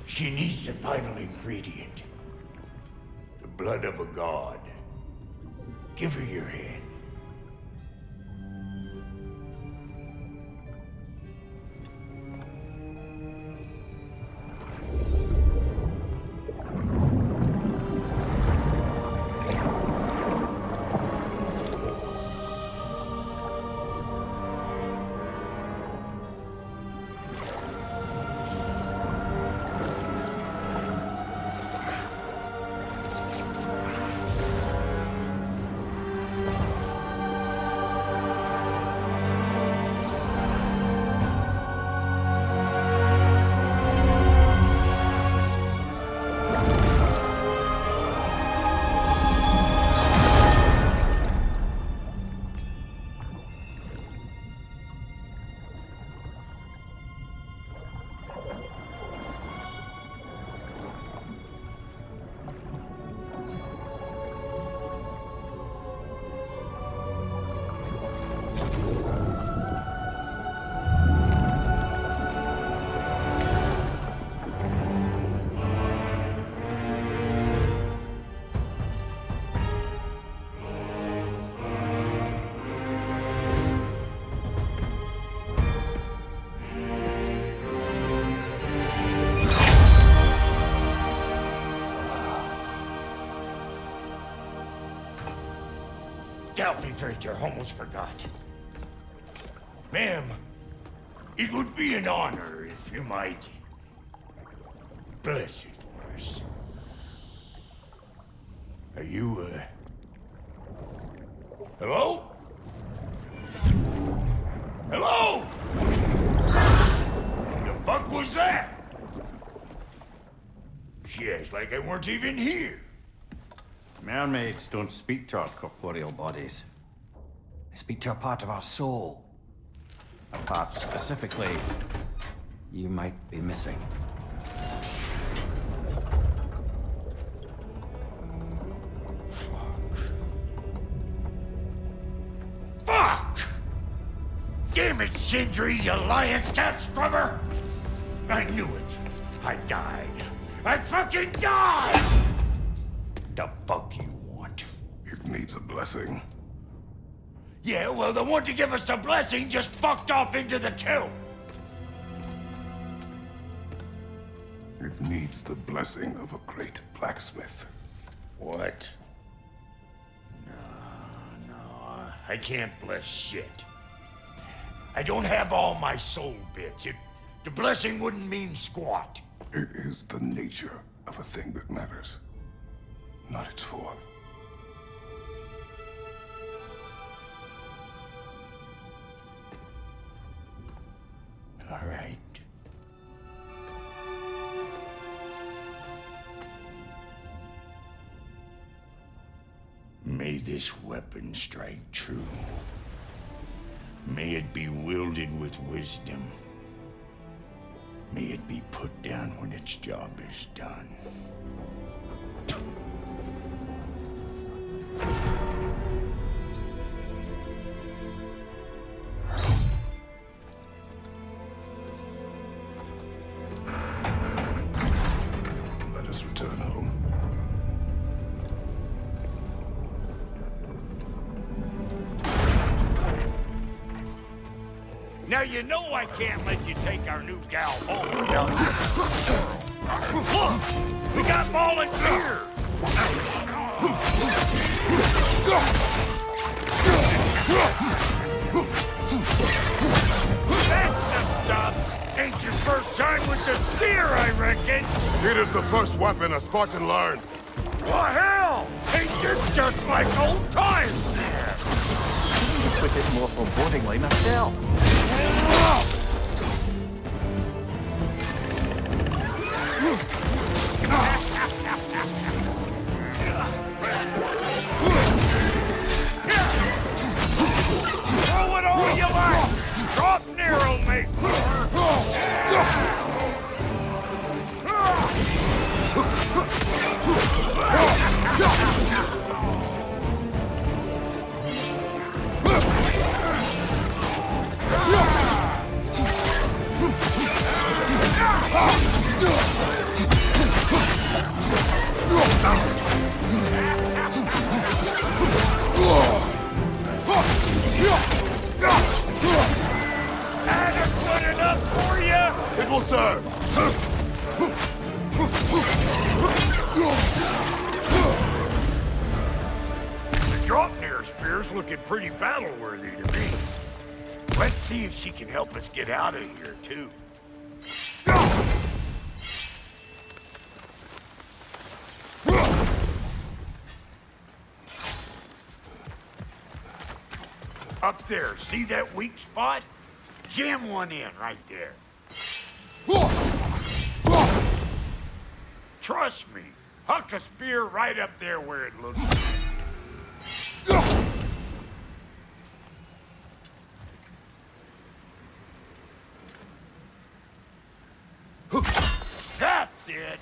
She needs the final ingredient. The blood of a god. Give her your hand. Delphi Victor, almost forgot. Ma'am, it would be an honor if you might bless it for us. Are you, hello? Hello? The fuck was that? She acts like I weren't even here. Mermaids don't speak to our corporeal bodies. They speak to a part of our soul. A part specifically you might be missing. Fuck! Damn it, Sindri, you lion's cat scrubber! I knew it. I died. I fucking died! The fuck you want? It needs a blessing. Yeah, well, the one to give us the blessing just fucked off into the tomb. It needs the blessing of a great blacksmith. What? No, I can't bless shit. I don't have all my soul bits. The blessing wouldn't mean squat. It is the nature of a thing that matters, not its form. All right. May this weapon strike true. May it be wielded with wisdom. May it be put down when its job is done. Let us return home. Now you know I can't let you take our new gal home without Look! We got volunteers! That's the stuff! Ain't your first time with the spear, I reckon! It is the first weapon a Spartan learns. Well, hell! Ain't this just like old times? Put it more forebodingly myself. Throw it all you like! Drop near will make That good enough for you? It will serve. The Dropnir spear's looking pretty battle-worthy to me. Let's see if she can help us get out of here, too. Up there, see that weak spot? Jam one in right there. Trust me, huck a spear right up there where it looks. That's it.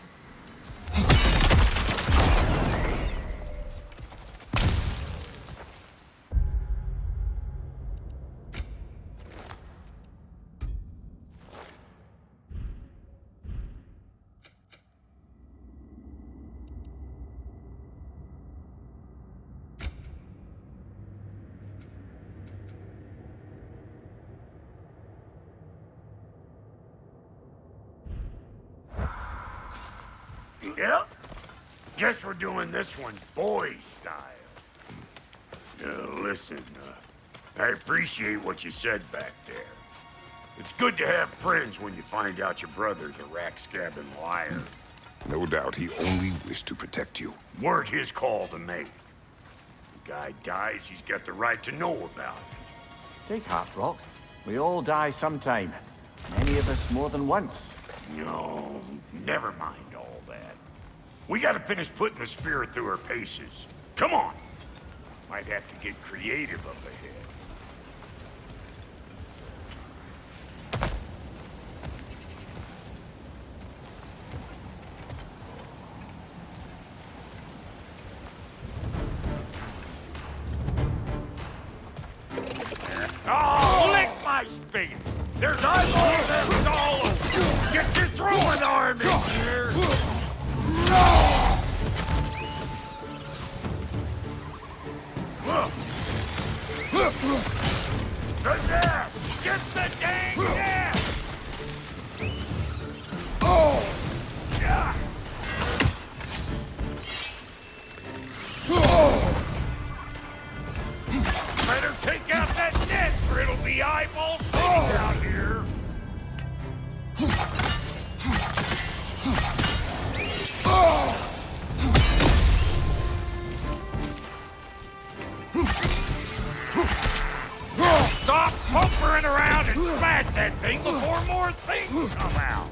Yep. Guess we're doing this one boy style. Listen, I appreciate what you said back there. It's good to have friends when you find out your brother's a rack-scabbing liar. No doubt he only wished to protect you. Weren't his call to make. The guy dies, he's got the right to know about it. Take heart, Rock. We all die sometime. Many of us more than once. No, never mind all that. We gotta finish putting the spirit through her paces. Come on! Might have to get creative up ahead. Oh, lick my spade! There's eyeballs and all of you! Get your throwing arm in here! The net! Get the dang net! Oh! Yeah! Better take out that net, or it'll be eyeballs down here. Stop pumpering around and smash that thing before more things come out.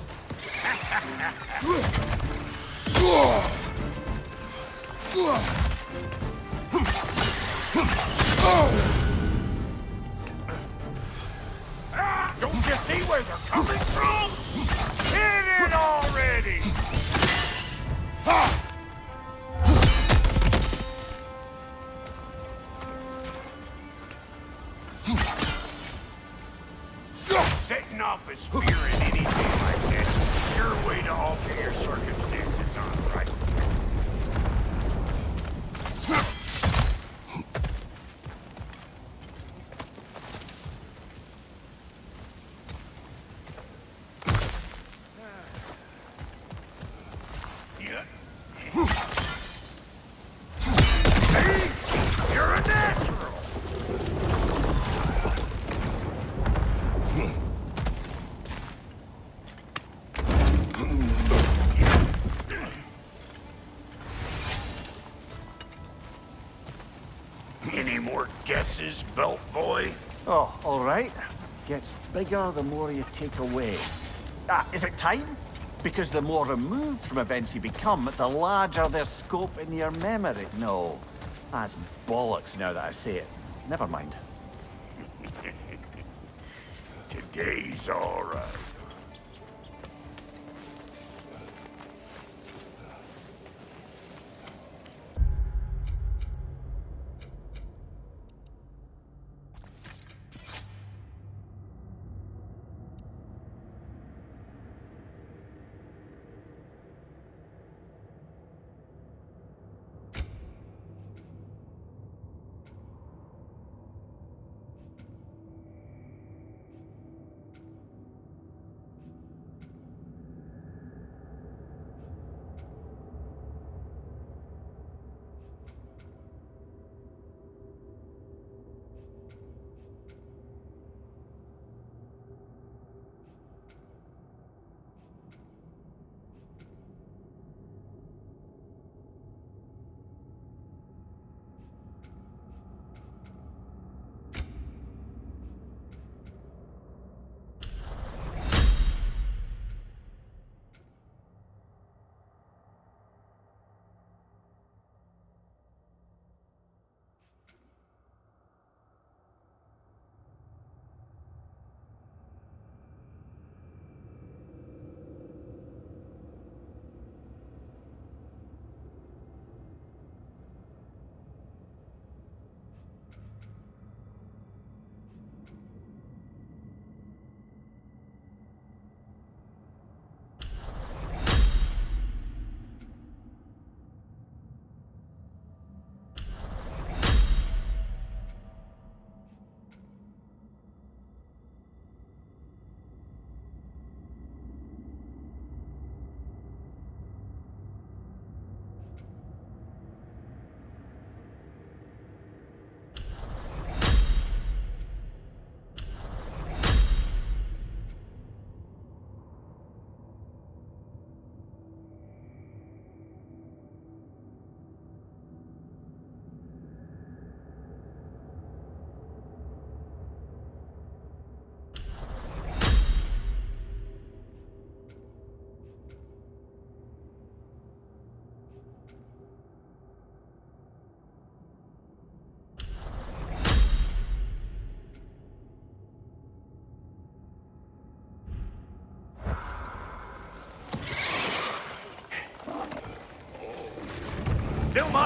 Don't you see where they're coming from? Hit it already! Setting off a spear in anything like that, sure way to alter your circumstances on right. Yeah. See? You're a natural! Any more guesses, belt boy? Oh, all right. Gets bigger the more you take away. Is it time? Because the more removed from events you become, the larger their scope in your memory. No, that's bollocks now that I say it. Never mind. Today's all right.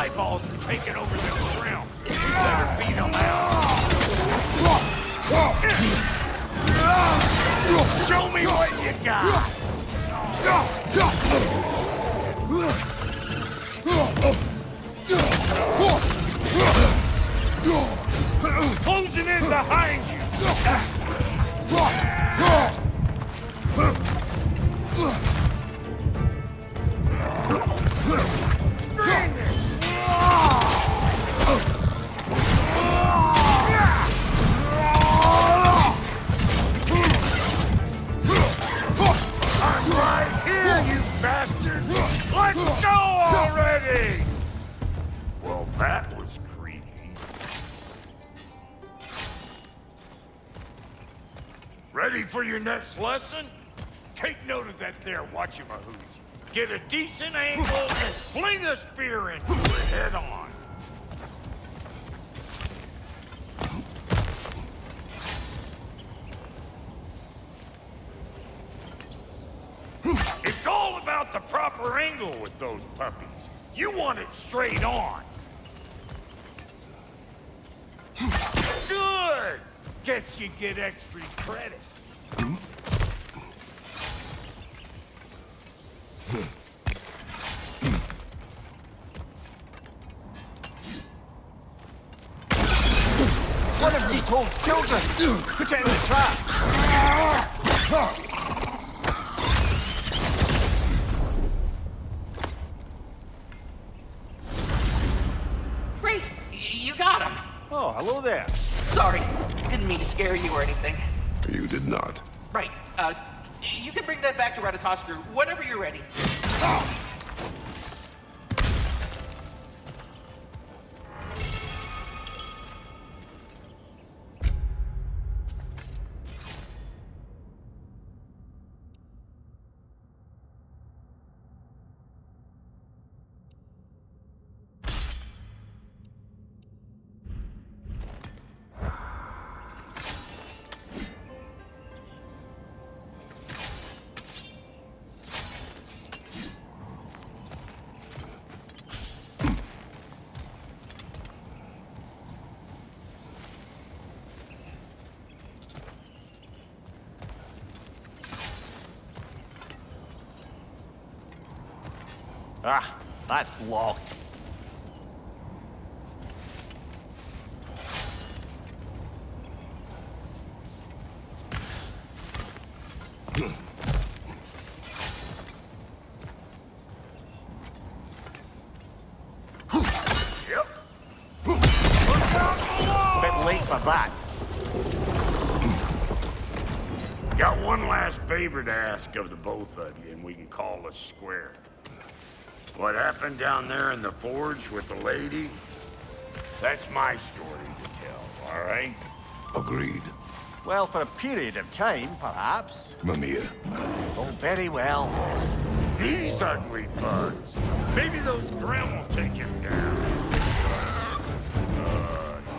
eyeballs are taking over the realm. You better beat them out. Show me what you got. Closing in behind you. I'm right here, you bastard! Let's go already! Well, that was creepy. Ready for your next lesson? Take note of that there whatchamahoozy. Get a decent angle and fling a spear into it head on. It's all about the proper angle with those puppies. You want it straight on. Good! Guess you get extra credit. One of these holes kills us! Put it in the trap! Great! You got him! Oh, hello there. Sorry, didn't mean to scare you or anything. You did not. Right, you can bring that back to Ratatoskru whenever you're ready. Ah, that's blocked. Yep. Bit late for that. Got one last favor to ask of the both of you, and we can call us square. What happened down there in the forge with the lady? That's my story to tell, all right? Agreed. Well, for a period of time, perhaps. Mimir. Oh, very well. These ugly bugs. Maybe those Grimm will take him down.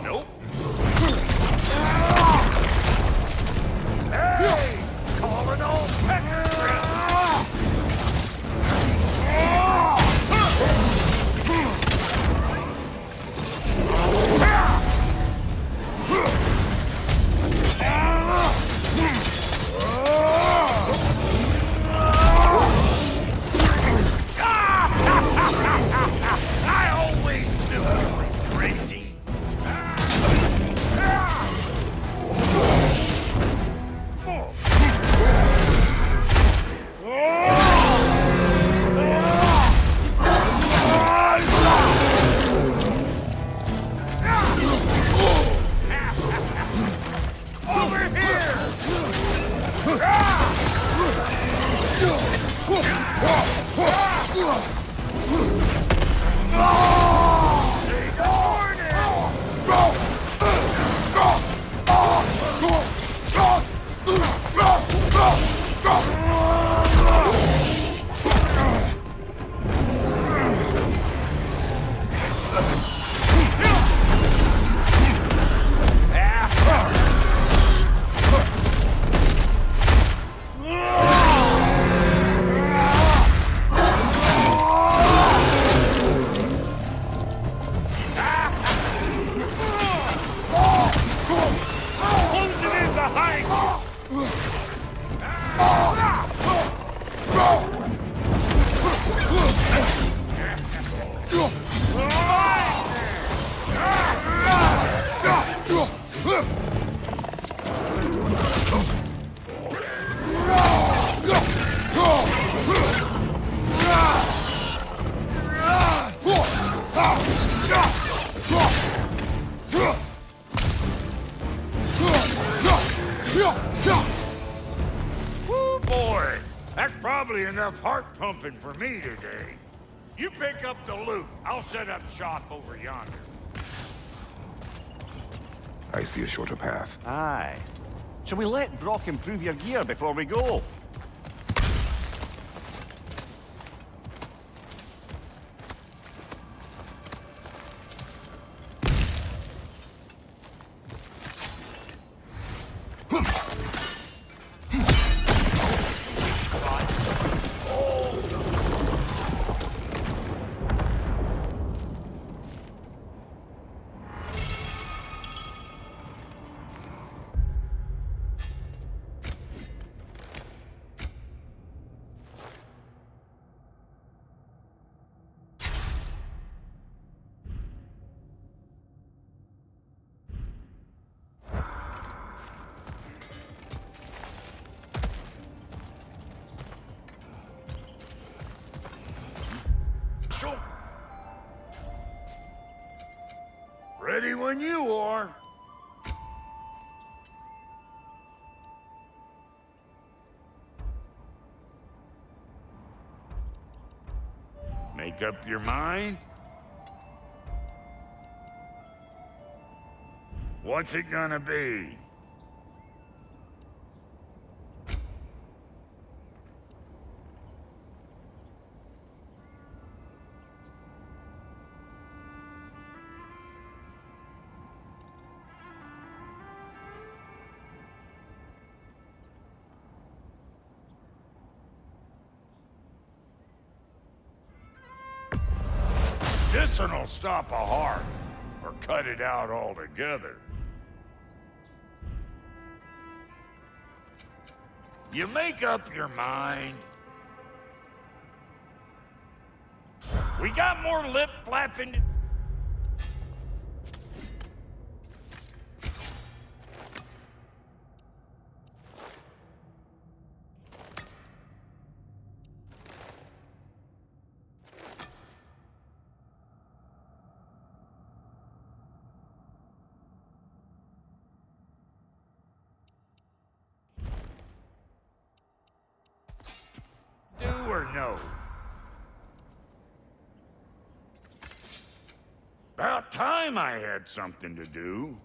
Nope. Hey! Calling all pecker Grimm! I always knew you were crazy. Over here! Probably enough heart pumping for me today. You pick up the loot. I'll set up shop over yonder. I see a shorter path. Aye. Shall we let Brock improve your gear before we go? Ready when you are. Make up your mind? What's it gonna be? This'll stop a heart, or cut it out altogether. You make up your mind. We got more lip flapping. Do or no? About time I had something to do.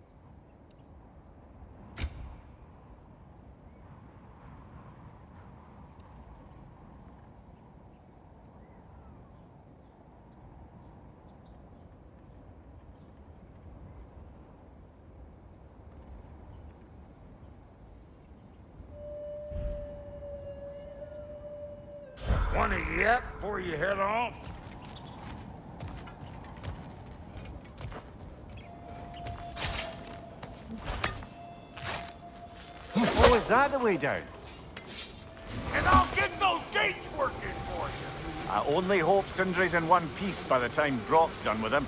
Want a yap before you head off? Oh, is that the way down? And I'll get those gates working for you. I only hope Sindri's in one piece by the time Brock's done with him.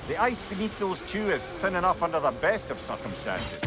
The ice beneath those two is thin enough under the best of circumstances.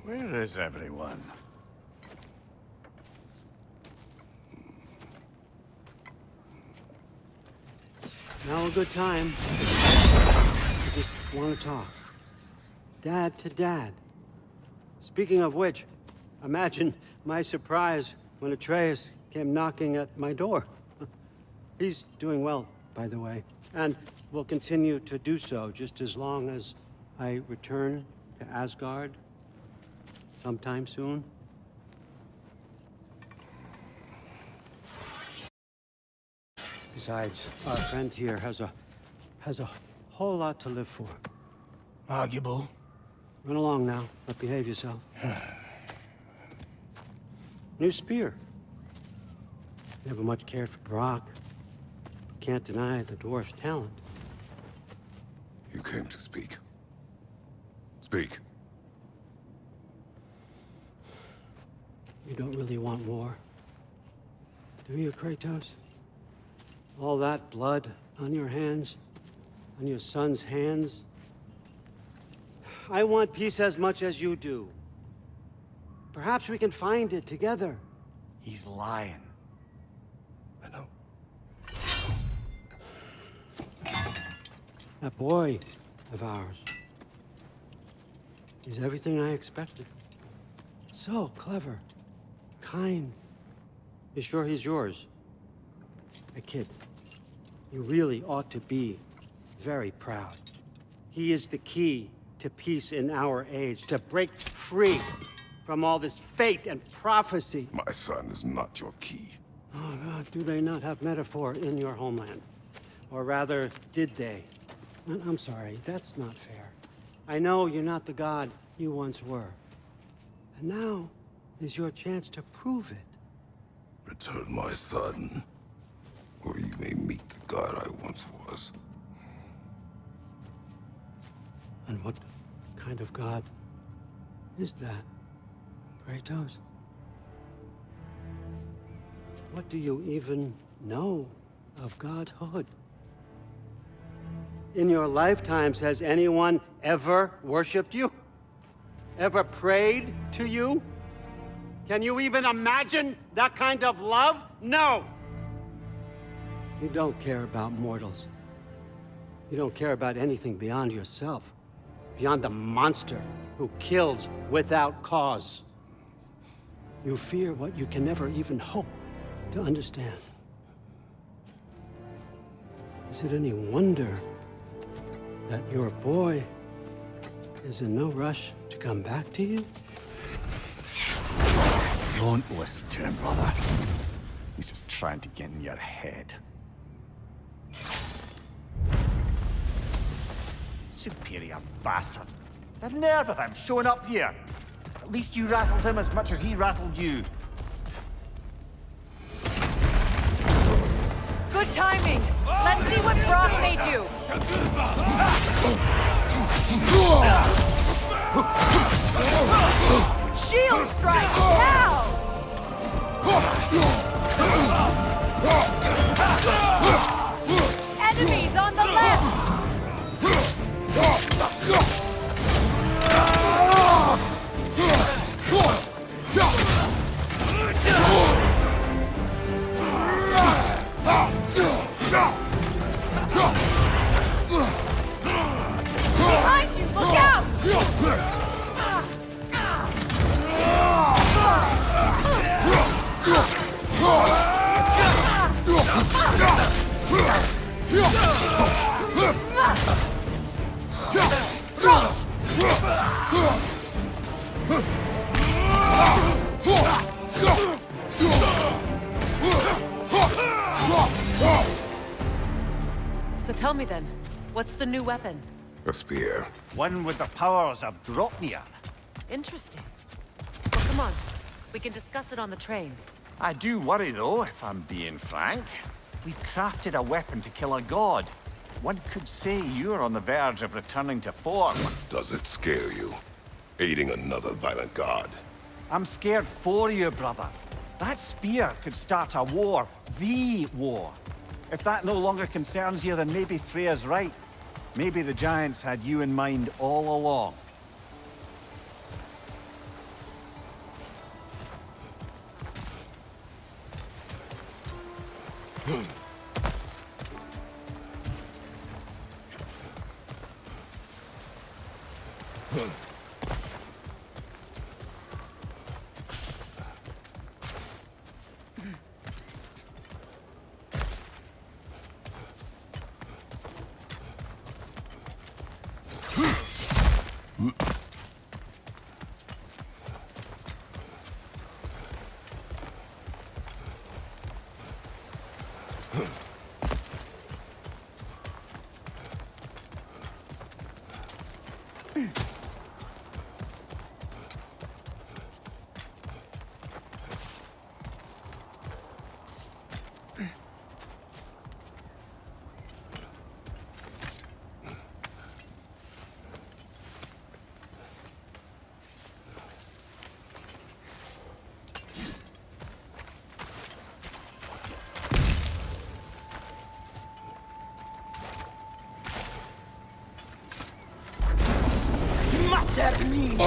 Where is everyone? Now a good time. I just want to talk. Dad to Dad. Speaking of which, imagine my surprise when Atreus came knocking at my door. He's doing well, by the way, and will continue to do so just as long as I return to Asgard sometime soon. Besides, our friend here has a whole lot to live for. Arguable. Run along now, but behave yourself. New spear. Never much cared for Brock. Can't deny the dwarf's talent. You came to speak. Speak. You don't really want war, do you, Kratos? All that blood on your hands, on your son's hands? I want peace as much as you do. Perhaps we can find it together. He's lying. I know. That boy of ours is everything I expected. So clever, kind. You sure he's yours? A kid. You really ought to be very proud. He is the key to peace in our age, to break free from all this fate and prophecy. My son is not your key. Oh, God, do they not have metaphor in your homeland? Or rather, did they? I'm sorry, that's not fair. I know you're not the god you once were. And now is your chance to prove it. Return my son, or you may meet the god I once was. And what kind of god is that, Kratos? What do you even know of godhood? In your lifetimes, has anyone ever worshipped you? Ever prayed to you? Can you even imagine that kind of love? No! You don't care about mortals. You don't care about anything beyond yourself. Beyond the monster who kills without cause. You fear what you can never even hope to understand. Is it any wonder that your boy is in no rush to come back to you? Don't listen to him, brother. He's just trying to get in your head. Superior bastard. The nerve of him showing up here. At least you rattled him as much as he rattled you. Good timing. Let's see what Brock made you. Shield strike now! Enemies on the left! Behind you! Look out! So tell me then, what's the new weapon? A spear. One with the powers of Dropnir. Interesting. Well, come on. We can discuss it on the train. I do worry, though, if I'm being frank. We've crafted a weapon to kill a god. One could say you're on the verge of returning to form. Does it scare you? Aiding another violent god? I'm scared for you, brother. That spear could start a war. The war. If that no longer concerns you, then maybe Freya's right. Maybe the Giants had you in mind all along. Termine!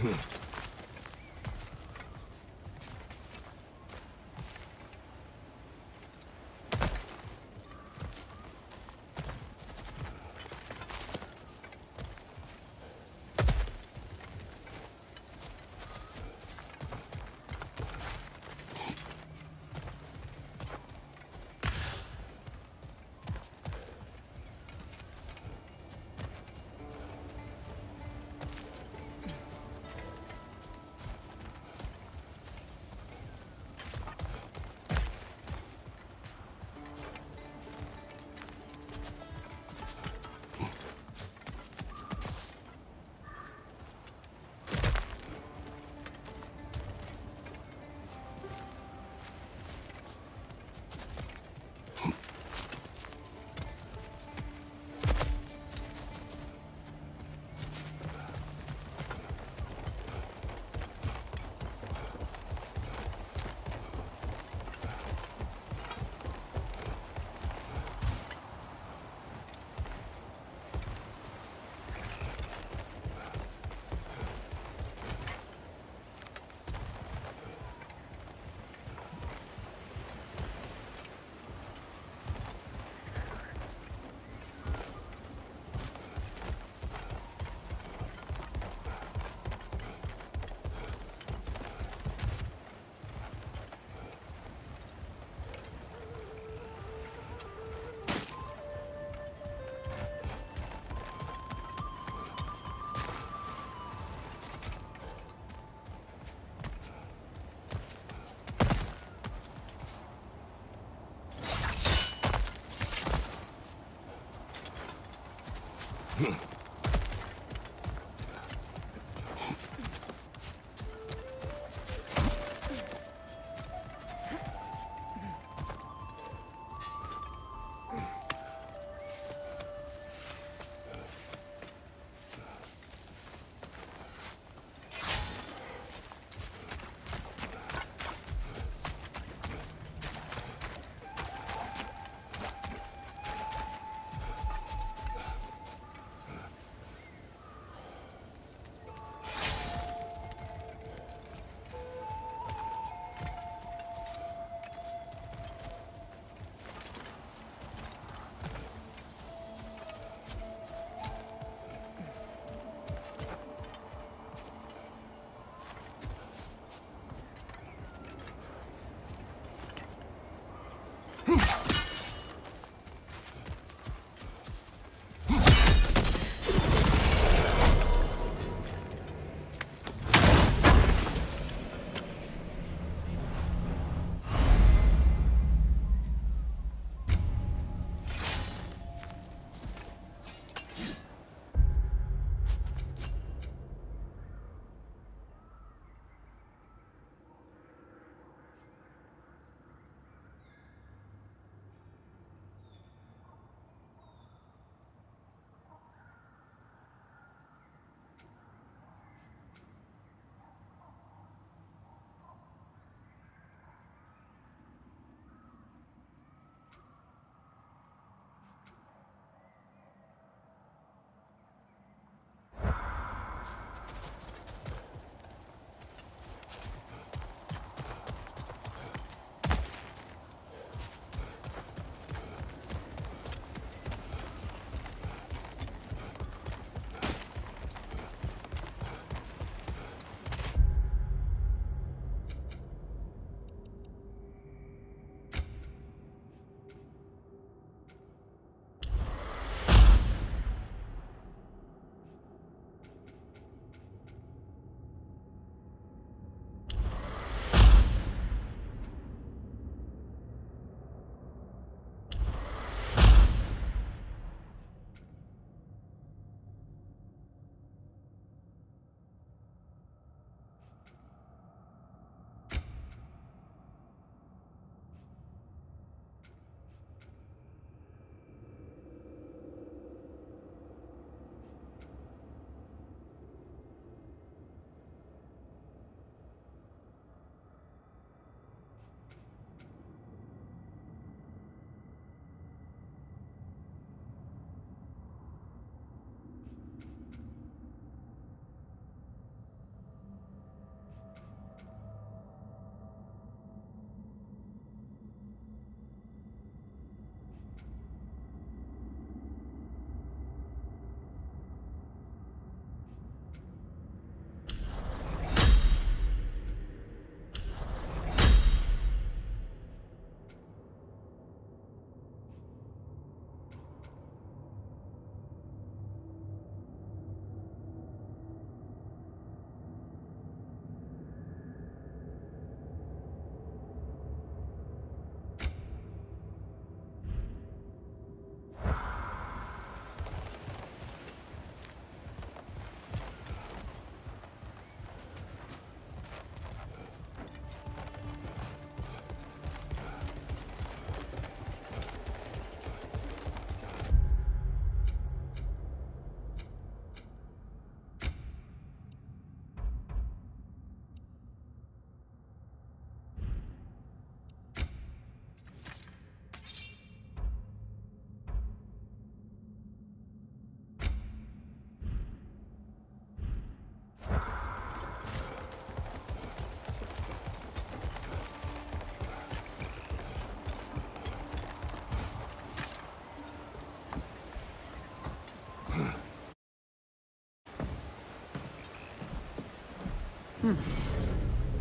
Tu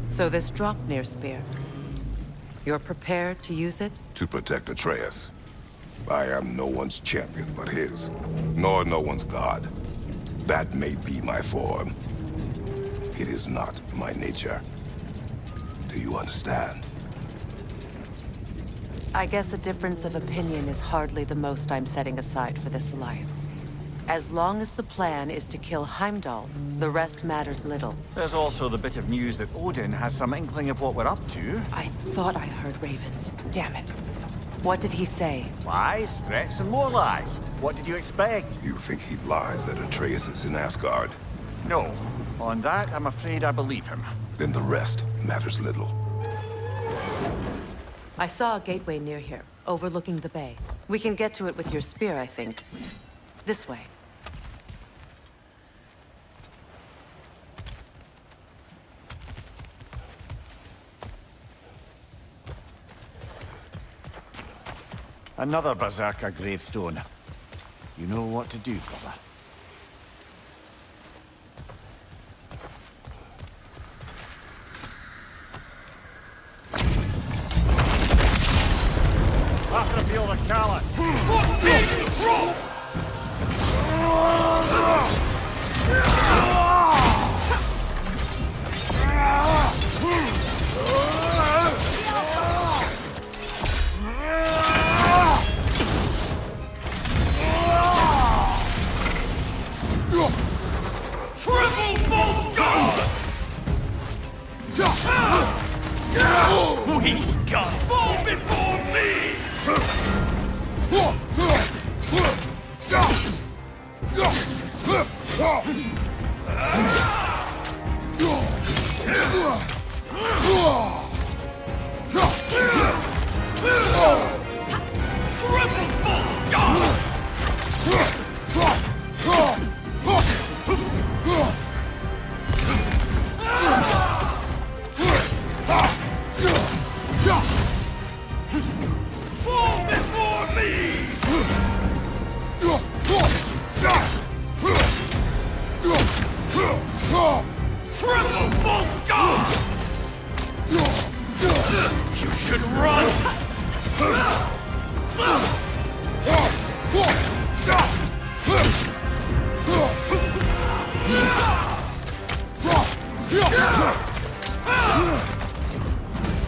So this Draupnir spear. You're prepared to use it? To protect Atreus. I am no one's champion but his, nor no one's god. That may be my form. It is not my nature. Do you understand? I guess a difference of opinion is hardly the most I'm setting aside for this alliance. As long as the plan is to kill Heimdall, the rest matters little. There's also the bit of news that Odin has some inkling of what we're up to. I thought I heard ravens. Damn it. What did he say? Lies, threats, and more lies. What did you expect? You think he lies that Atreus is in Asgard? No. On that, I'm afraid I believe him. Then the rest matters little. I saw a gateway near here, overlooking the bay. We can get to it with your spear, I think. This way. Another Berserker gravestone. You know what to do, brother. After feel the Callus. Triple false god! We got fall before me! Triple false god! Fall before me! Triple false god! You should run!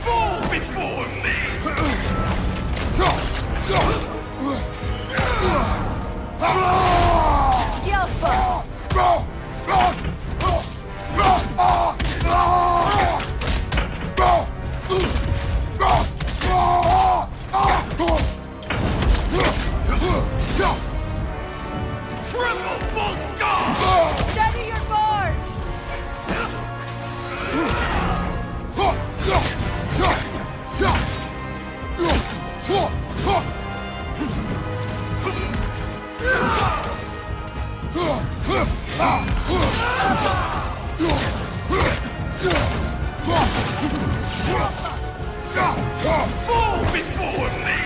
Fall before me! Triple false god! Steady your board! Fall before me!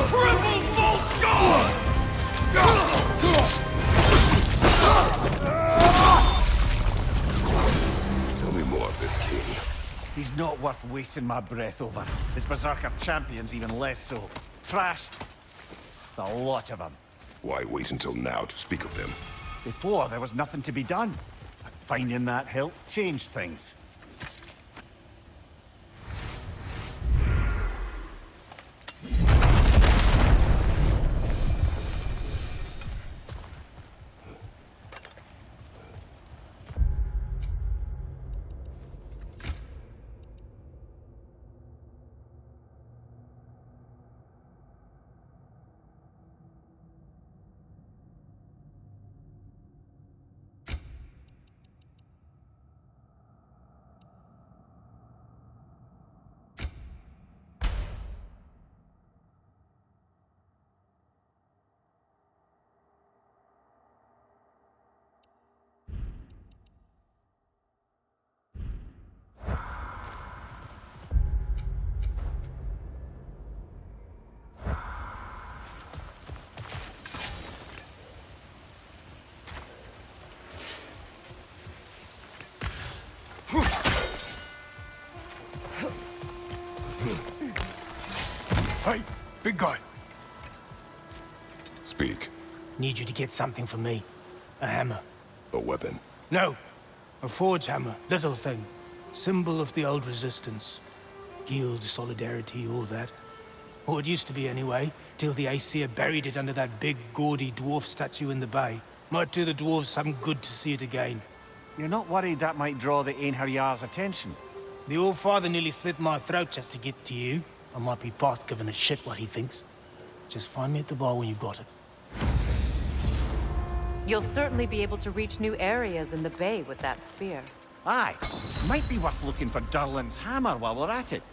Triple false god! Tell me more of this king. He's not worth wasting my breath over. His Berserker champions even less so. Trash. A lot of them. Why wait until now to speak of them? Before, there was nothing to be done. But finding that help changed things. Hey, big guy. Speak. Need you to get something for me. A hammer. A weapon. No. A forge hammer. Little thing. Symbol of the old resistance. Guild, solidarity, all that. Or it used to be anyway, till the Aesir buried it under that big, gaudy dwarf statue in the bay. Might do the dwarves some good to see it again. You're not worried that might draw the Einherjar's attention? The old father nearly slit my throat just to get to you. I might be past giving a shit what he thinks. Just find me at the bar when you've got it. You'll certainly be able to reach new areas in the bay with that spear. Aye. Might be worth looking for Durlin's hammer while we're at it.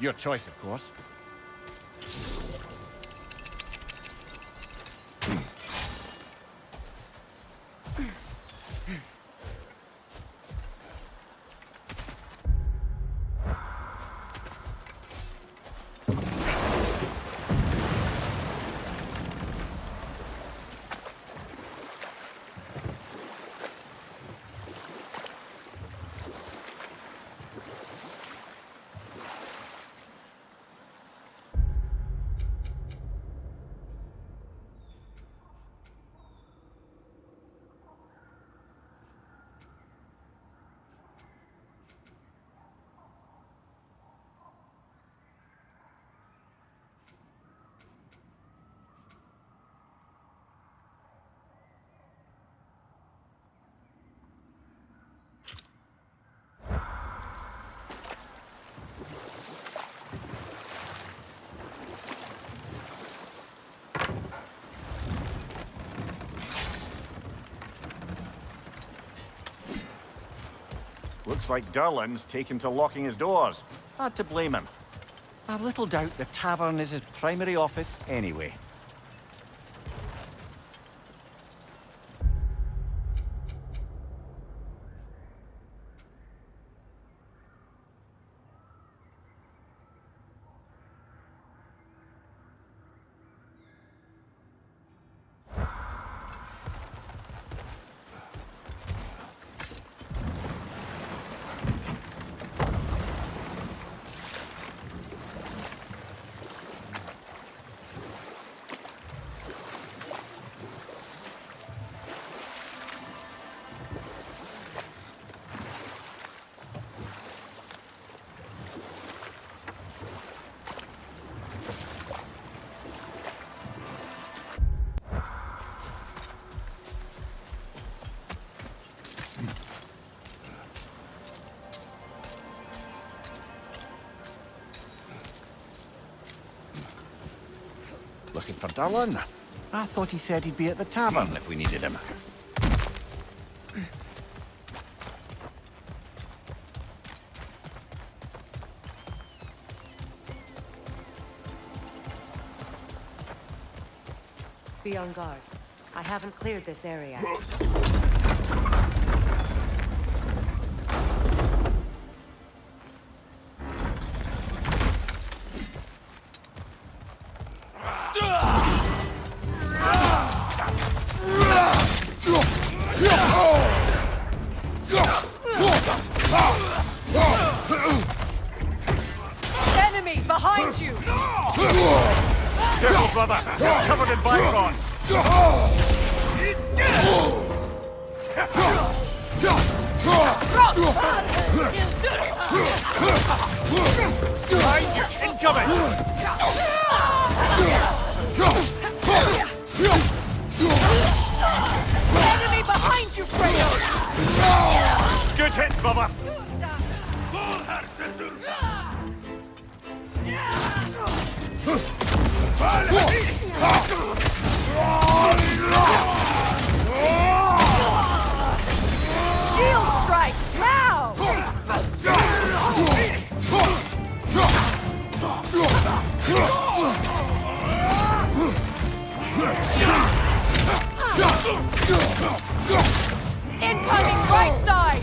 Your choice, of course. Looks like Durlin's taken to locking his doors. Hard to blame him. I've little doubt the tavern is his primary office anyway. Looking for Durlin? I thought he said he'd be at the tavern if we needed him. Be on guard. I haven't cleared this area. Enemy behind you! Careful, brother! You're covered in bygone! Behind you! Incoming! Enemy behind you, Kratos! Good hit, brother! Shield strike, now! Incoming right side!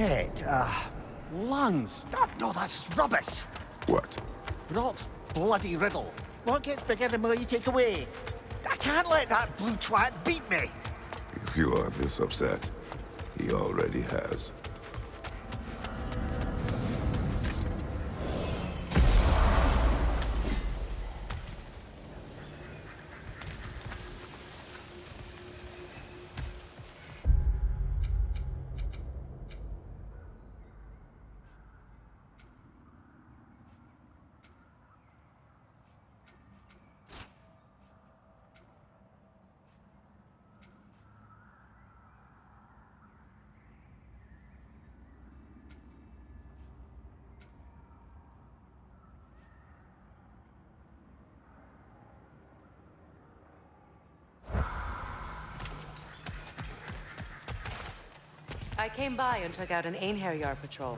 net. Lungs. Oh, no, that's rubbish. What? Brock's bloody riddle. What gets bigger the more you take away? I can't let that blue twat beat me. If you are this upset, he already has. I came by and took out an Einherjar patrol.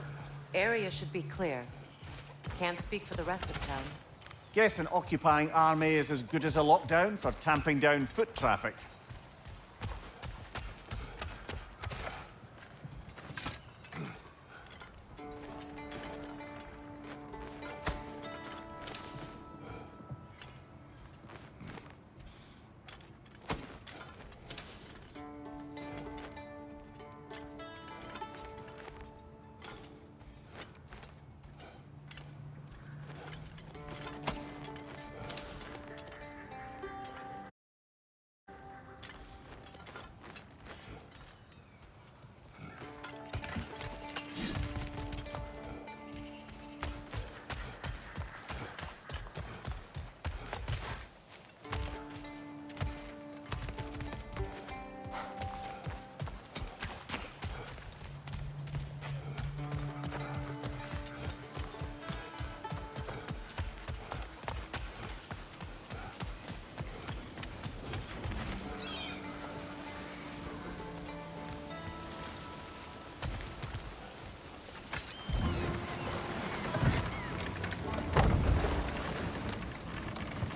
Area should be clear. Can't speak for the rest of town. Guess an occupying army is as good as a lockdown for tamping down foot traffic.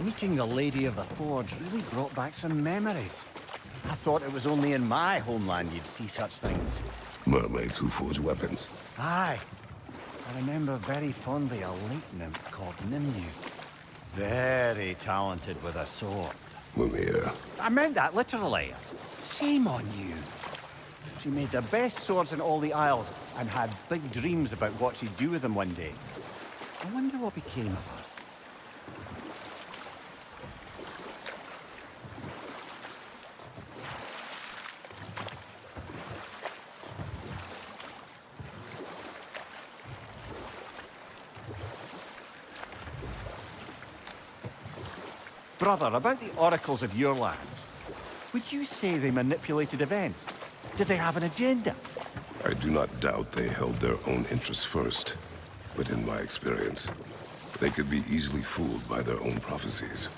Meeting the Lady of the Forge really brought back some memories. I thought it was only in my homeland you'd see such things. Mermaids who forge weapons. Aye. I remember very fondly a lake nymph called Nimue. Very talented with a sword. Mimir. I meant that literally. Shame on you. She made the best swords in all the Isles and had big dreams about what she'd do with them one day. I wonder what became of her. Brother, about the oracles of your lands, would you say they manipulated events? Did they have an agenda? I do not doubt they held their own interests first. But in my experience, they could be easily fooled by their own prophecies.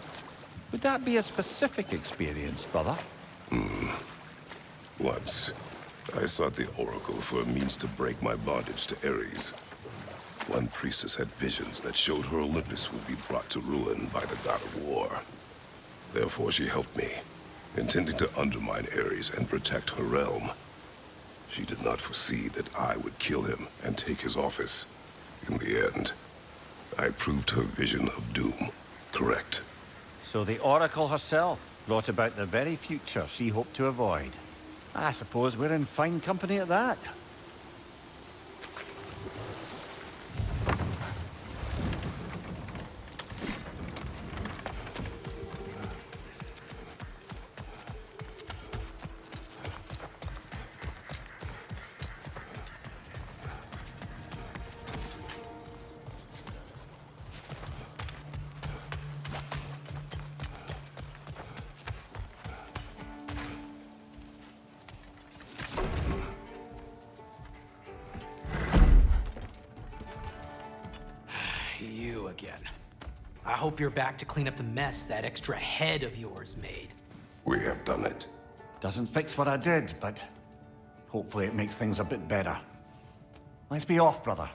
Would that be a specific experience, brother? Once, I sought the Oracle for a means to break my bondage to Ares. One priestess had visions that showed her Olympus would be brought to ruin by the god of war. Therefore she helped me, intending to undermine Ares and protect her realm. She did not foresee that I would kill him and take his office. In the end, I proved her vision of doom correct. So the Oracle herself brought about the very future she hoped to avoid. I suppose we're in fine company at that. You again. I hope you're back to clean up the mess that extra head of yours made. We have done it. Doesn't fix what I did, but hopefully it makes things a bit better. Let's be off, brother.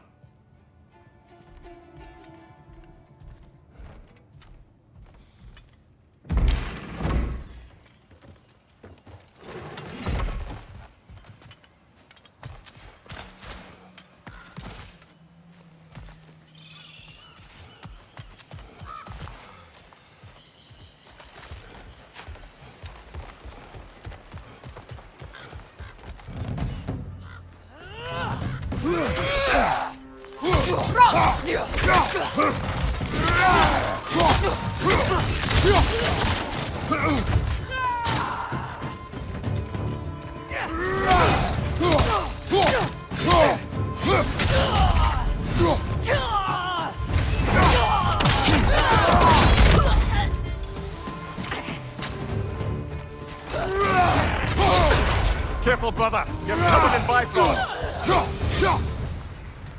Careful, brother. You're covered in bifrost.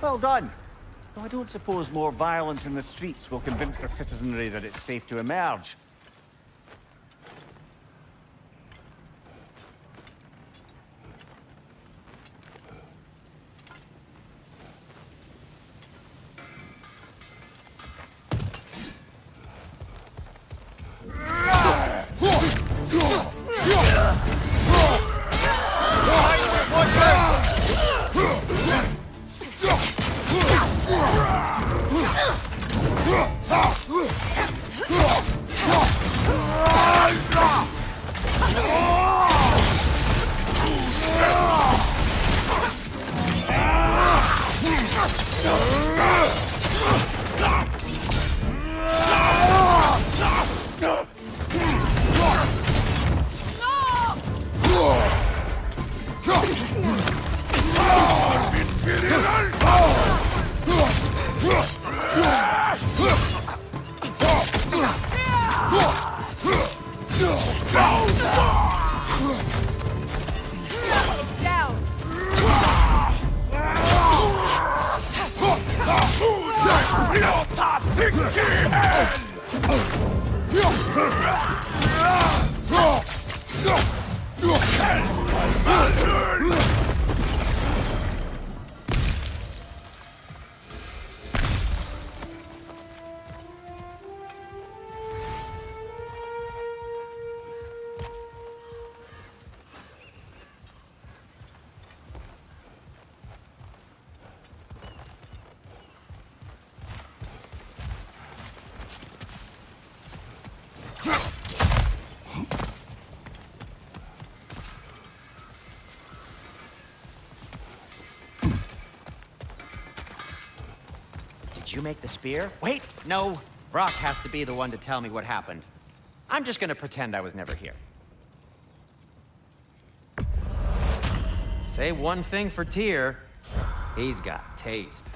Well done. Though I don't suppose more violence in the streets will convince the citizenry that it's safe to emerge. Did you make the spear? Wait, no. Brock has to be the one to tell me what happened. I'm just gonna pretend I was never here. Say one thing for Tyr, he's got taste.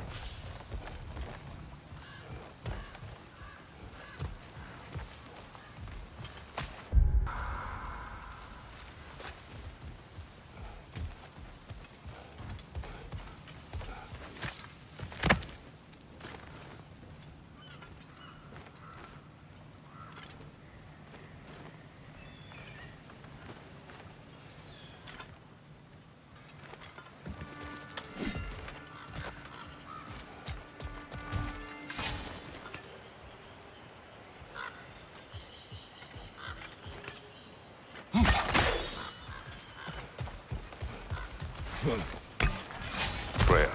Freya,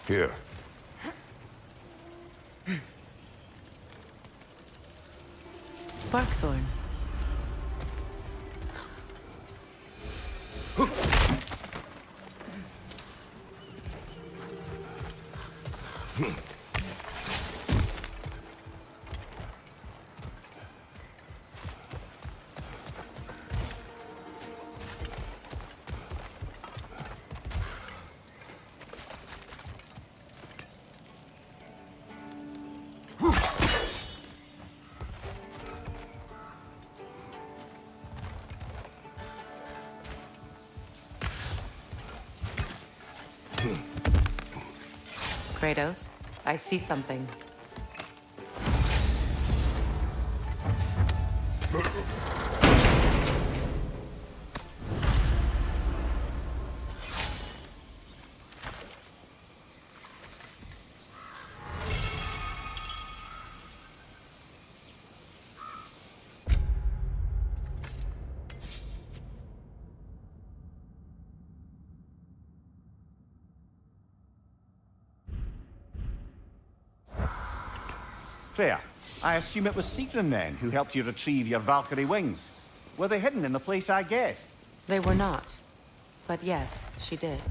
here. Sparkthorn. Kratos, I see something. Freya, I assume it was Sigrun then who helped you retrieve your Valkyrie wings. Were they hidden in the place I guessed? They were not. But yes, she did.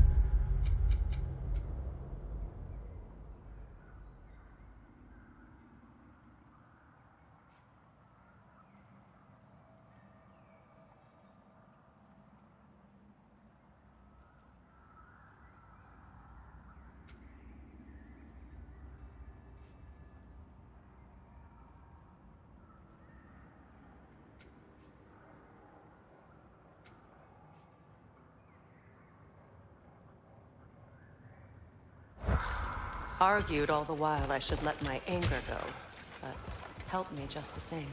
Argued all the while I should let my anger go, but helped me just the same.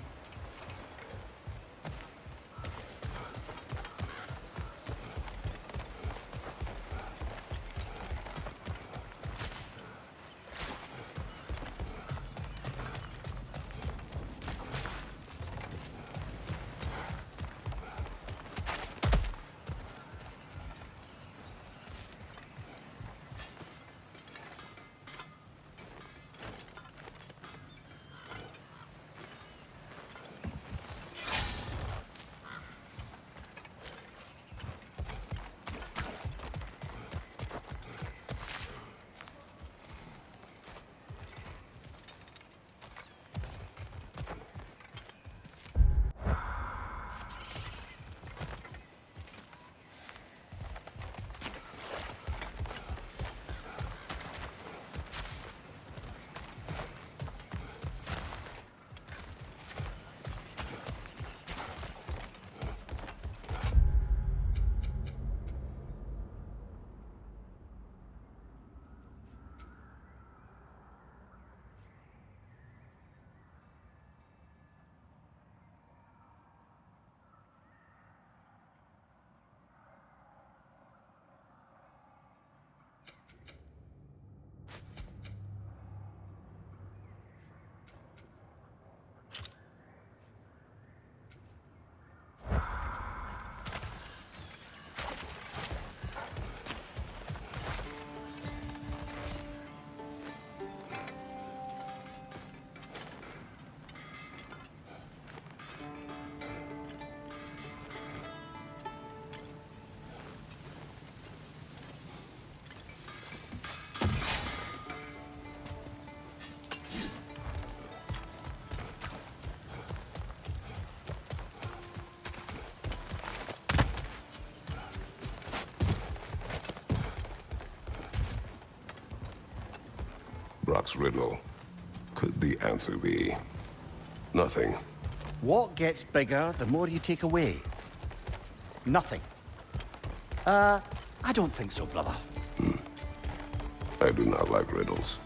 Brock's riddle. Could the answer be nothing? What gets bigger the more you take away? Nothing. I don't think so, brother. I do not like riddles.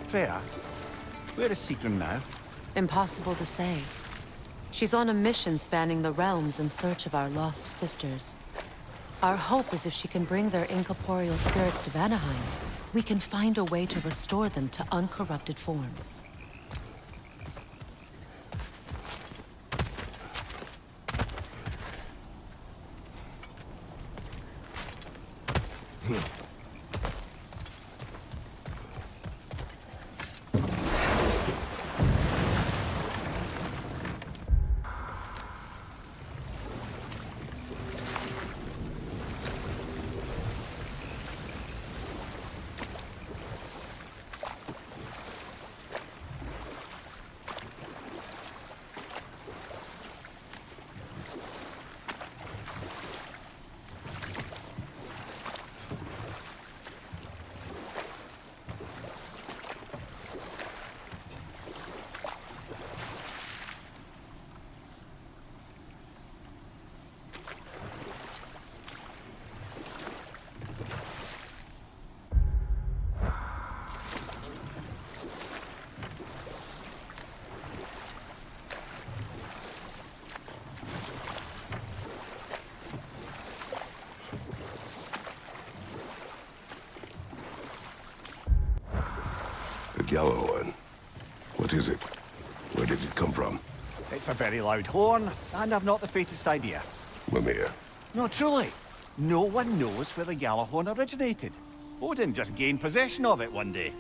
Freya, where is Seagrim now? Impossible to say. She's on a mission spanning the realms in search of our lost sisters. Our hope is if she can bring their incorporeal spirits to Vanaheim, we can find a way to restore them to uncorrupted forms. Gjallarhorn. What is it? Where did it come from? It's a very loud horn, and I've not the faintest idea. Mimir. No, truly. No one knows where the Gjallarhorn originated. Odin just gained possession of it one day.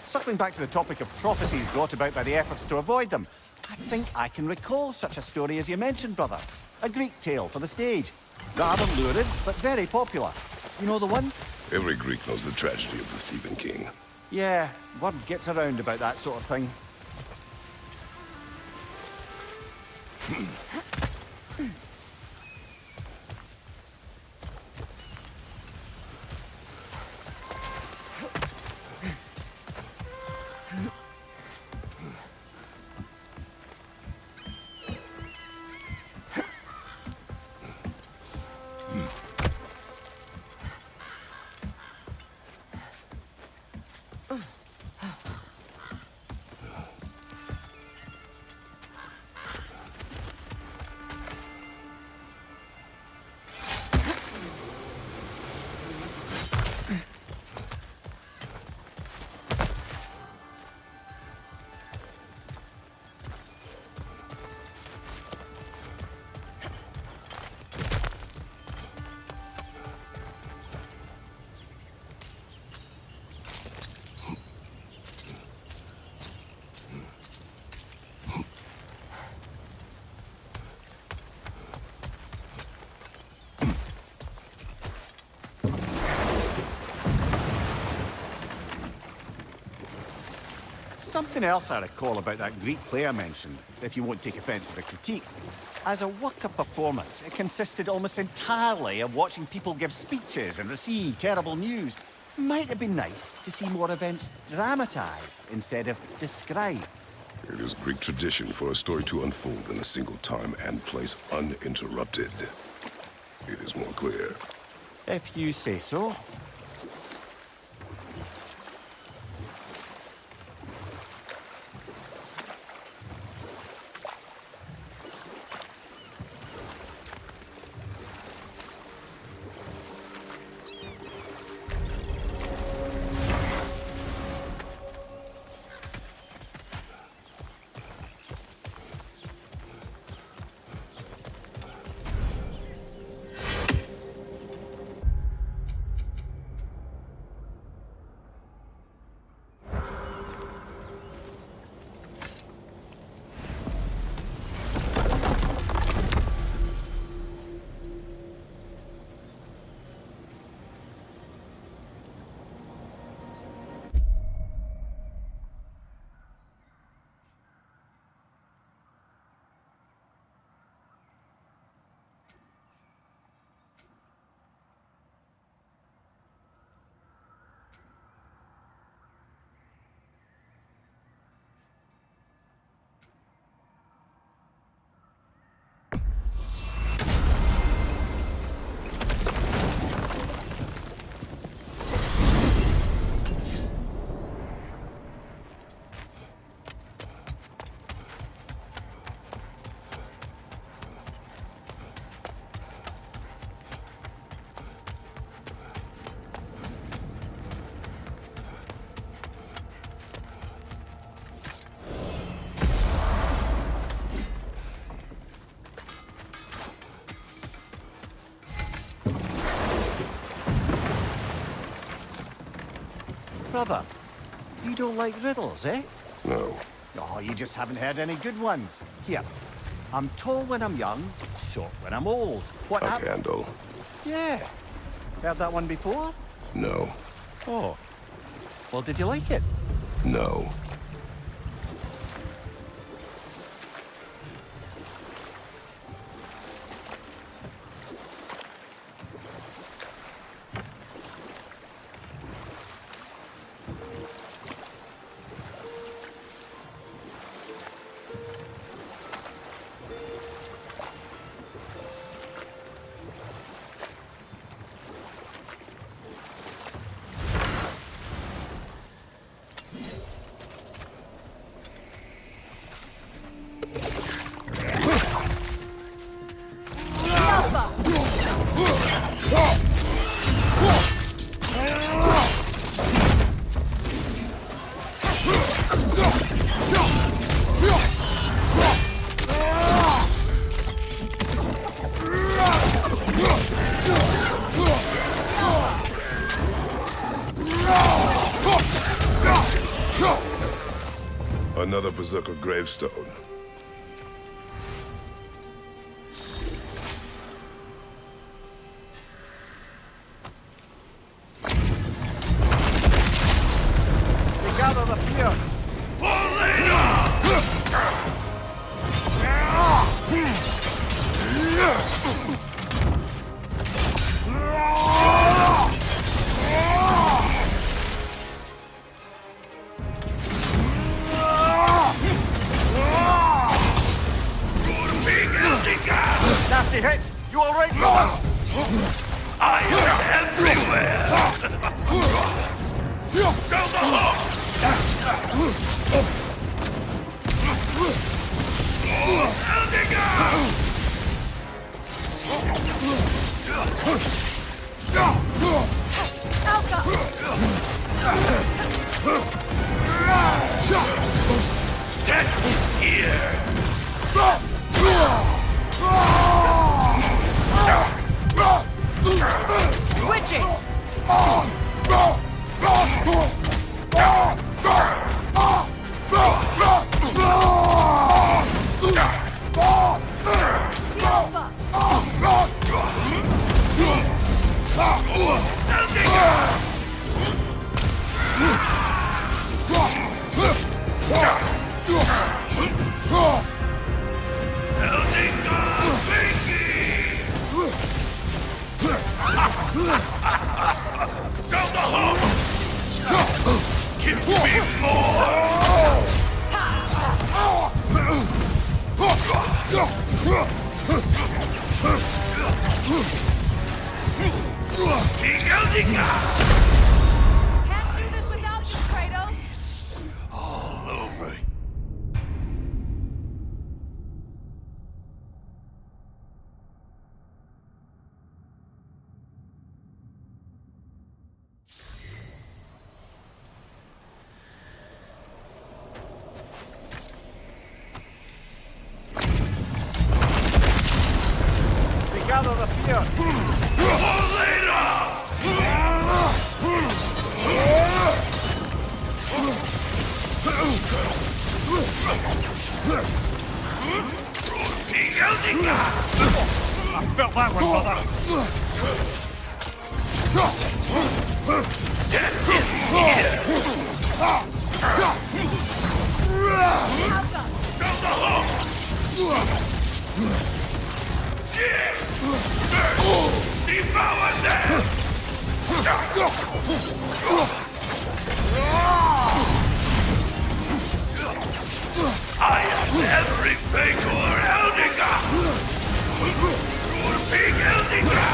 Circling back to the topic of prophecies brought about by the efforts to avoid them, I think I can recall such a story as you mentioned, brother. A Greek tale for the stage. Rather lurid, but very popular. You know the one? Every Greek knows the tragedy of the Theban king. Yeah, word gets around about that sort of thing. Something else I recall about that Greek play I mentioned, if you won't take offence at the critique. As a work-up performance, it consisted almost entirely of watching people give speeches and receive terrible news. Might have been nice to see more events dramatised instead of described. It is Greek tradition for a story to unfold in a single time and place uninterrupted. It is more clear. If you say so. Brother, you don't like riddles, eh? No. Oh, you just haven't heard any good ones. Here, I'm tall when I'm young, short when I'm old. What A happened? candle. Yeah. Heard that one before? No. Oh. Well, did you like it? No. Another Berserker gravestone. We gather the fear. Nasty hit! You all right, brother? I am everywhere! Go the hole! Test here! Switching! Give me more! Can't do this without you, Kratos! All over. We gather the fear. I felt that one, brother. Death is here. Go the hole. Devour them. I am everything for Eldinger. For Big Eldinger.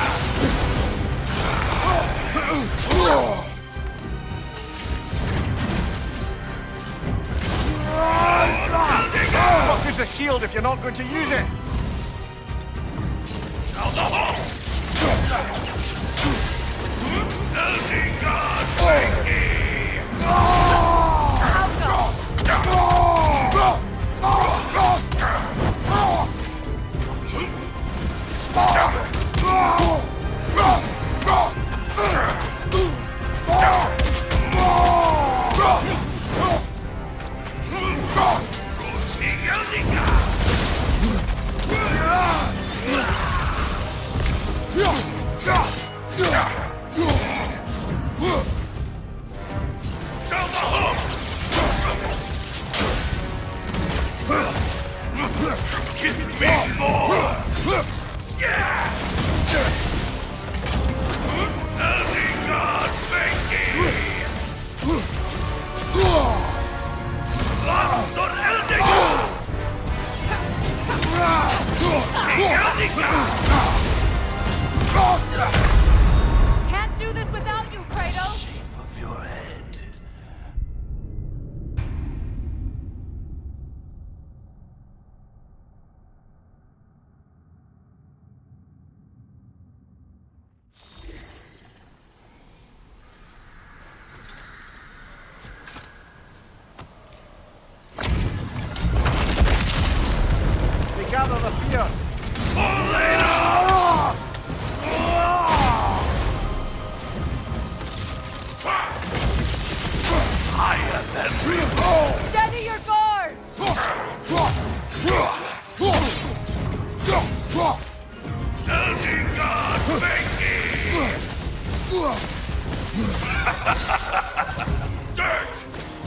What good's a shield if you're not going to use it? Down the hall. Eldinger, me more! Yeah! Elder God, Benki! Lord Elder God! Can't do this without you, Kratos! Of your head. They gather the fear. I have every Steady your guard! Elder God, Benki! Dirt!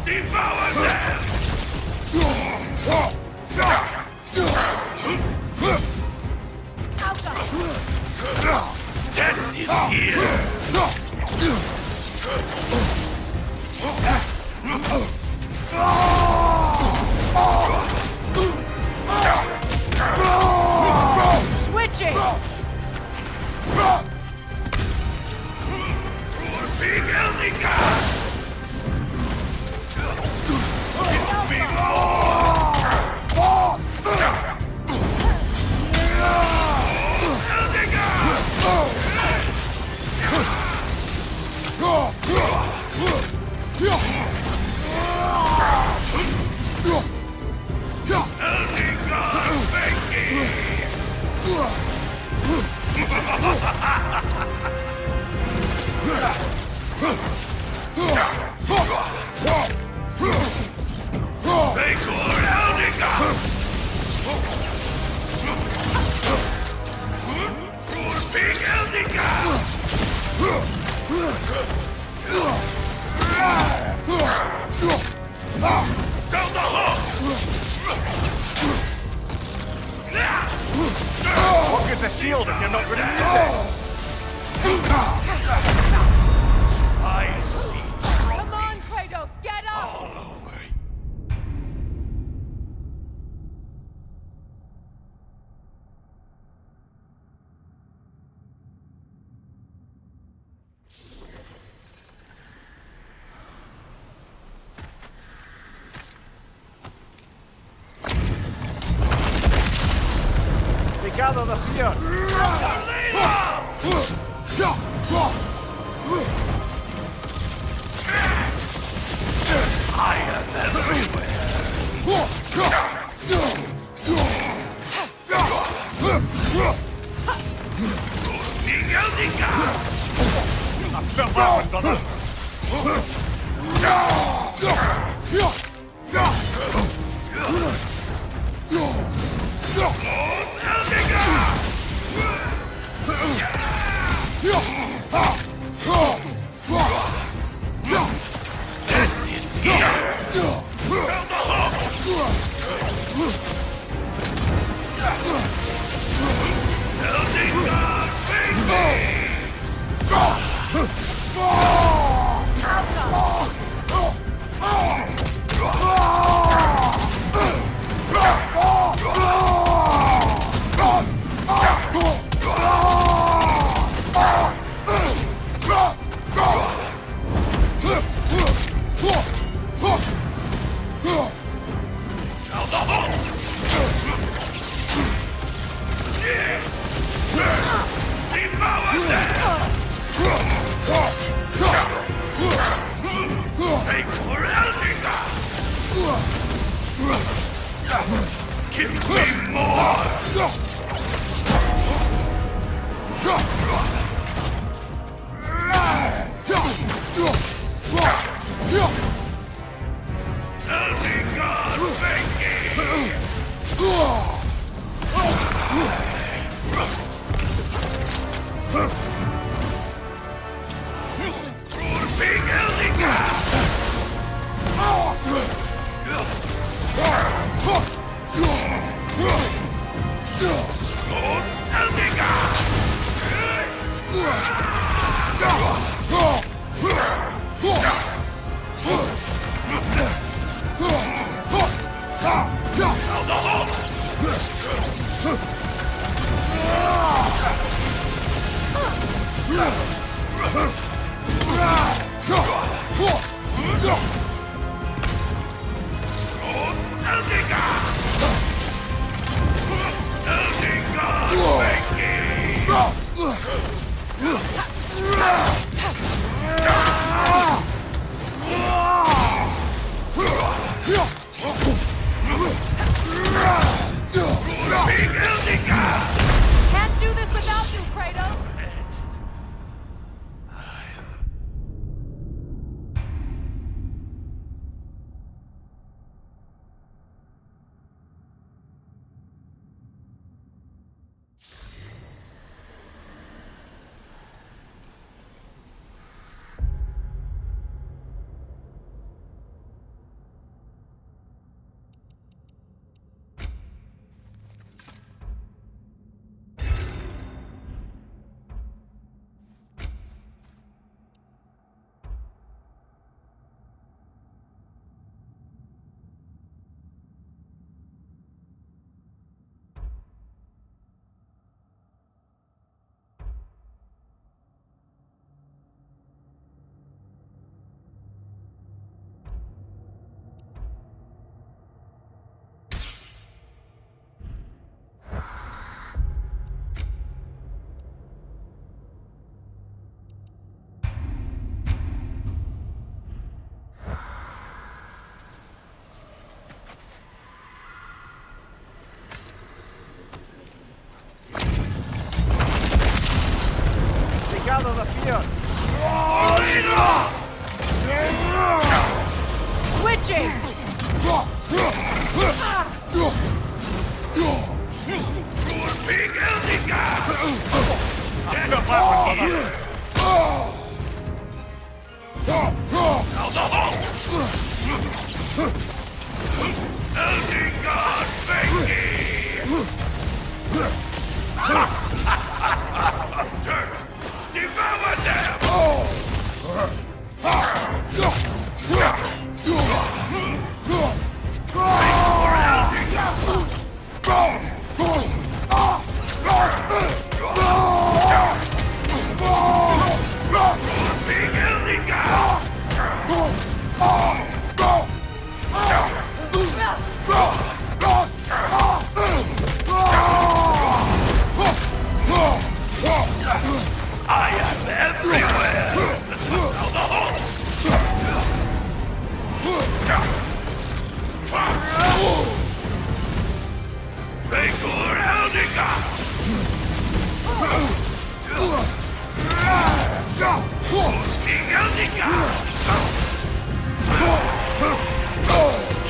Devour them! Death is Switching! Big Elder God! Give me more! Elder God! Elder God, Take for Elder God! For Big Elder God! Down the hole! What good's a shield if you're not going to use it? I see. Come on, Kratos, get up! They gather the fear. I am I felt that one, brother. Give me more! Elder God, Big Elder God! Can't do this without you, Kratos! Gather the fear. Switching!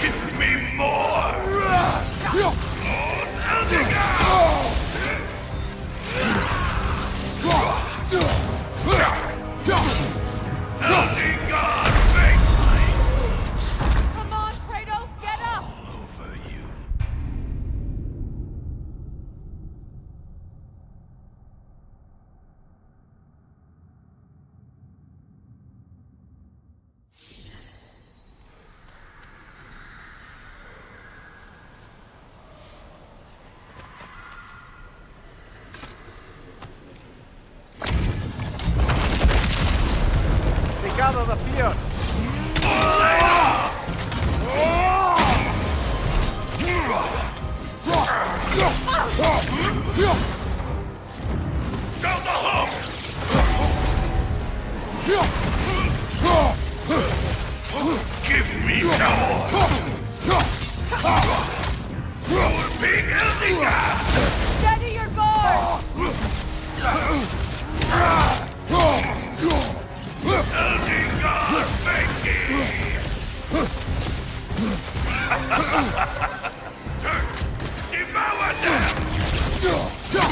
Give me more! Come on, Kratos, get up! They gather the fear. Give me more! Big Eldiga! Steady your guard! Eldiga, Turn! Devour them!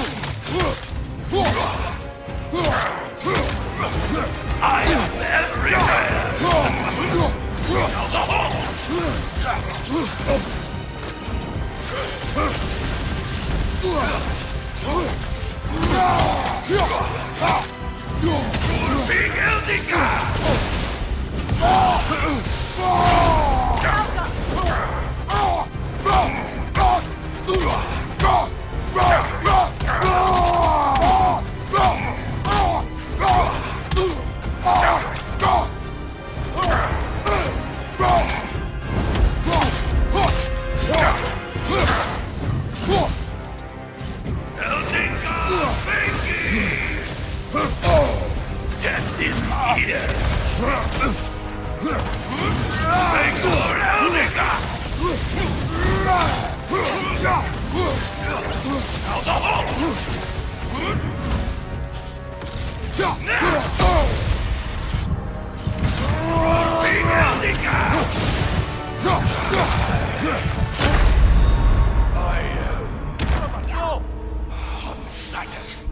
Death is here! Vengor Elnica! Now the Hulk! Big Elnica! I am unsatisfied.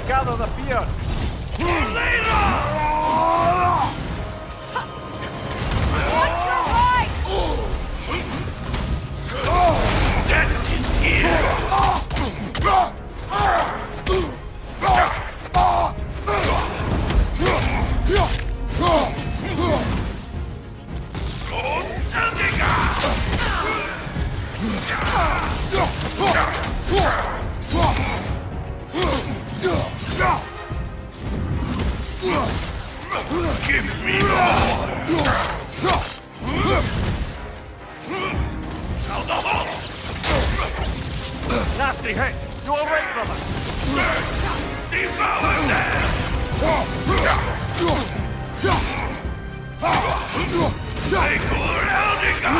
Gather the fear! Watch your right! Death is here! Give me more! Now the Hulk! Nasty hit! You alright, brother? Devour them! Vengor Elnica!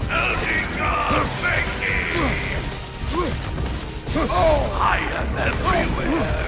Elnica Vengi! I am everywhere!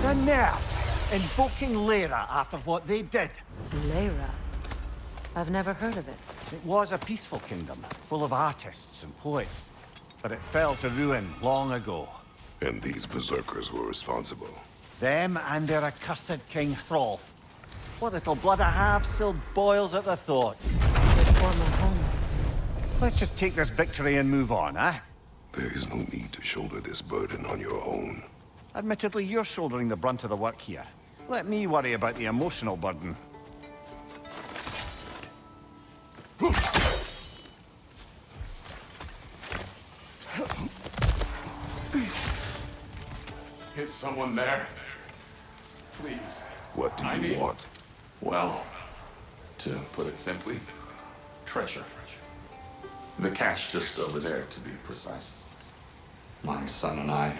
The nerve! Invoking Lyra after what they did. Lyra? I've never heard of it. It was a peaceful kingdom, full of artists and poets. But it fell to ruin long ago. And these berserkers were responsible. Them and their accursed King Hrolf. What little blood I have still boils at the thought. Their former homes. Let's just take this victory and move on, eh? There is no need to shoulder this burden on your own. Admittedly, you're shouldering the brunt of the work here. Let me worry about the emotional burden. Is someone there? Please. What do you want? Well, to put it simply, treasure. The cache just over there, to be precise. My son and I,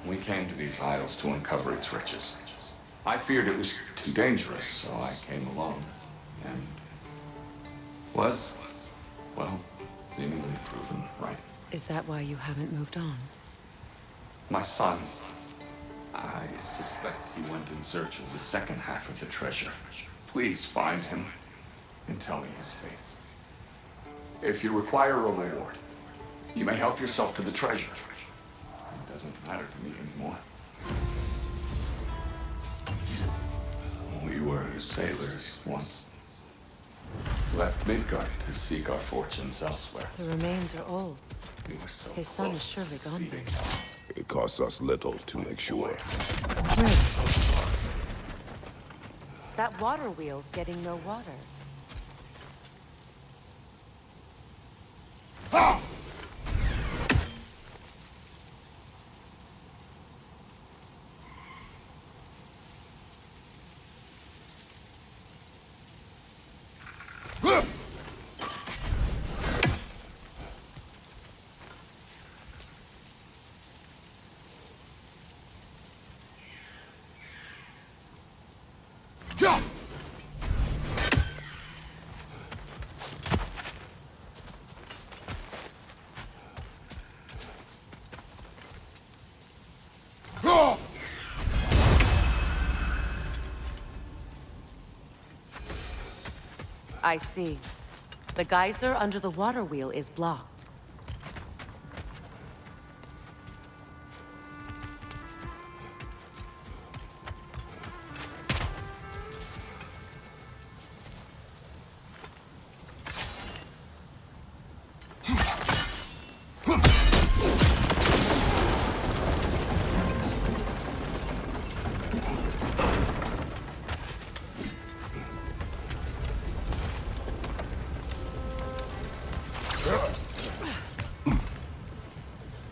we came to these isles to uncover its riches. I feared it was too dangerous, so I came alone. And was, well, seemingly proven right. Is that why you haven't moved on? My son, I suspect he went in search of the second half of the treasure. Please find him and tell me his fate. If you require a reward, you may help yourself to the treasure. It doesn't matter to me anymore. We were sailors once. Left Midgard to seek our fortunes elsewhere. The remains are old. We were so His son close is surely to gone. succeeding. It costs us little to make sure. That water wheel's getting no water. I see. The geyser under the water wheel is blocked.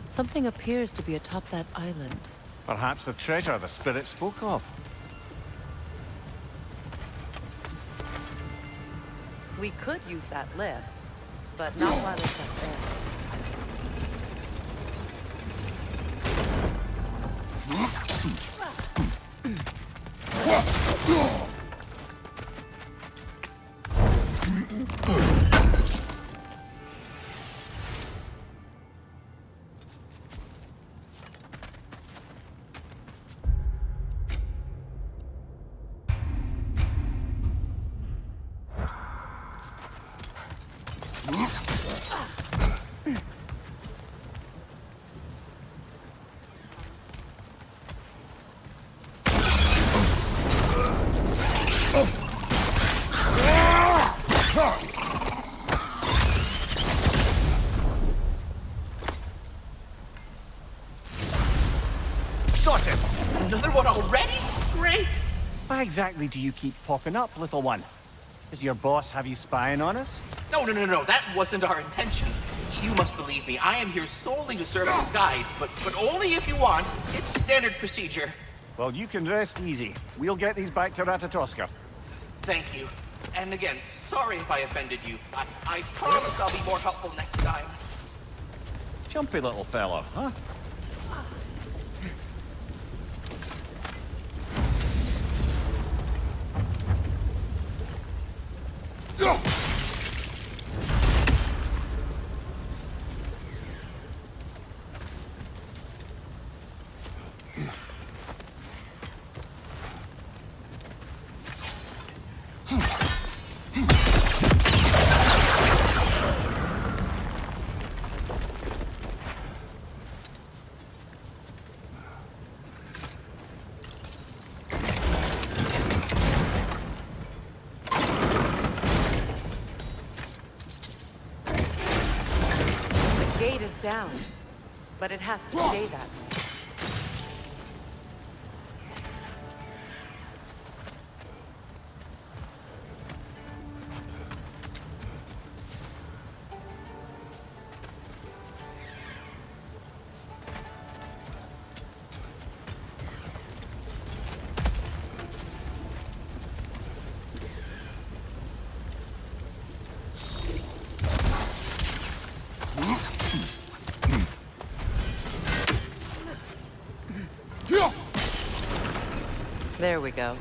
Something appears to be atop that island. Perhaps the treasure the spirit spoke of. We could use that lift, but not while it's up there. Got him! Another one already? Great! Why exactly do you keep popping up, little one? Does your boss have you spying on us? No, that wasn't our intention. You must believe me, I am here solely to serve as a guide, but only if you want. It's standard procedure. Well, you can rest easy. We'll get these back to Ratatoska. Thank you. And again, sorry if I offended you. I promise I'll be more helpful next time. Jumpy little fellow, huh? down, but it has to stay that way. There we go.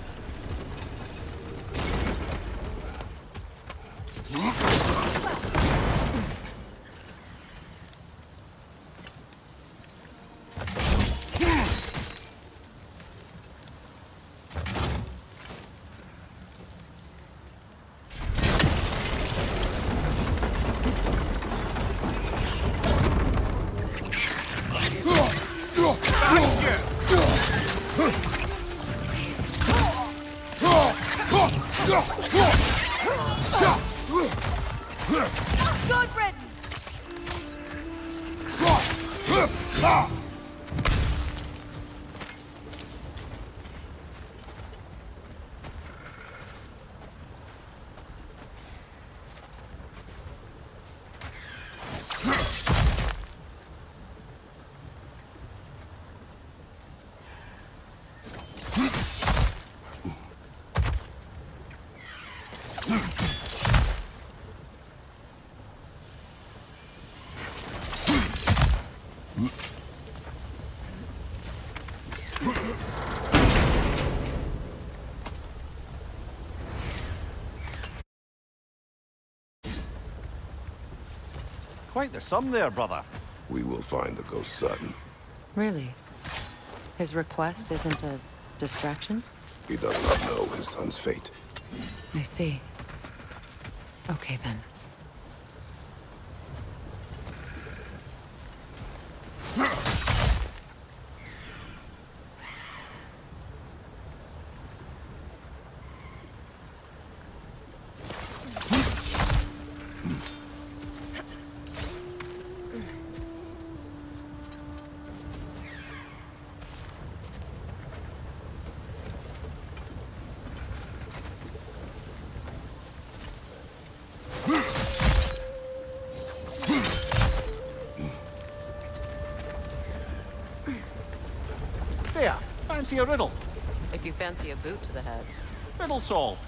Good riddance! Quite the sum there, brother. We will find the ghost son. Really? His request isn't a distraction? He does not know his son's fate. I see. Okay, then. There, fancy a riddle. If you fancy a boot to the head. Riddle solved.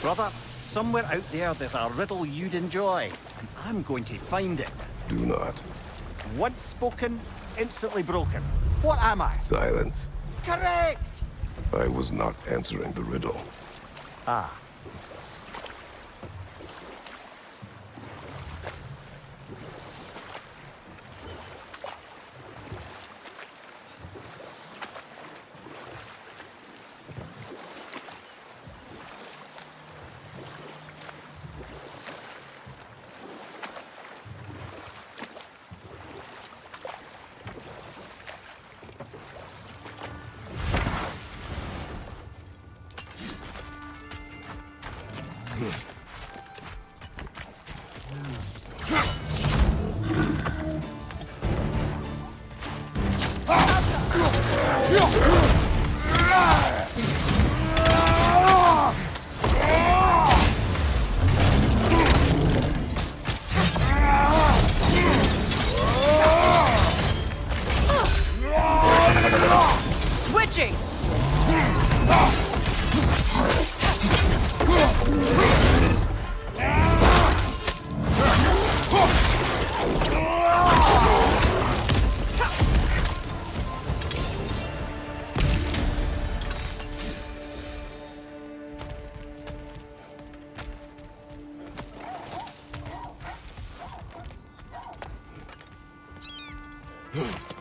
Brother, somewhere out there's a riddle you'd enjoy, and I'm going to find it. Do not. Once spoken, instantly broken. What am I? Silence. Correct! I was not answering the riddle. Ah. Switching! Huh.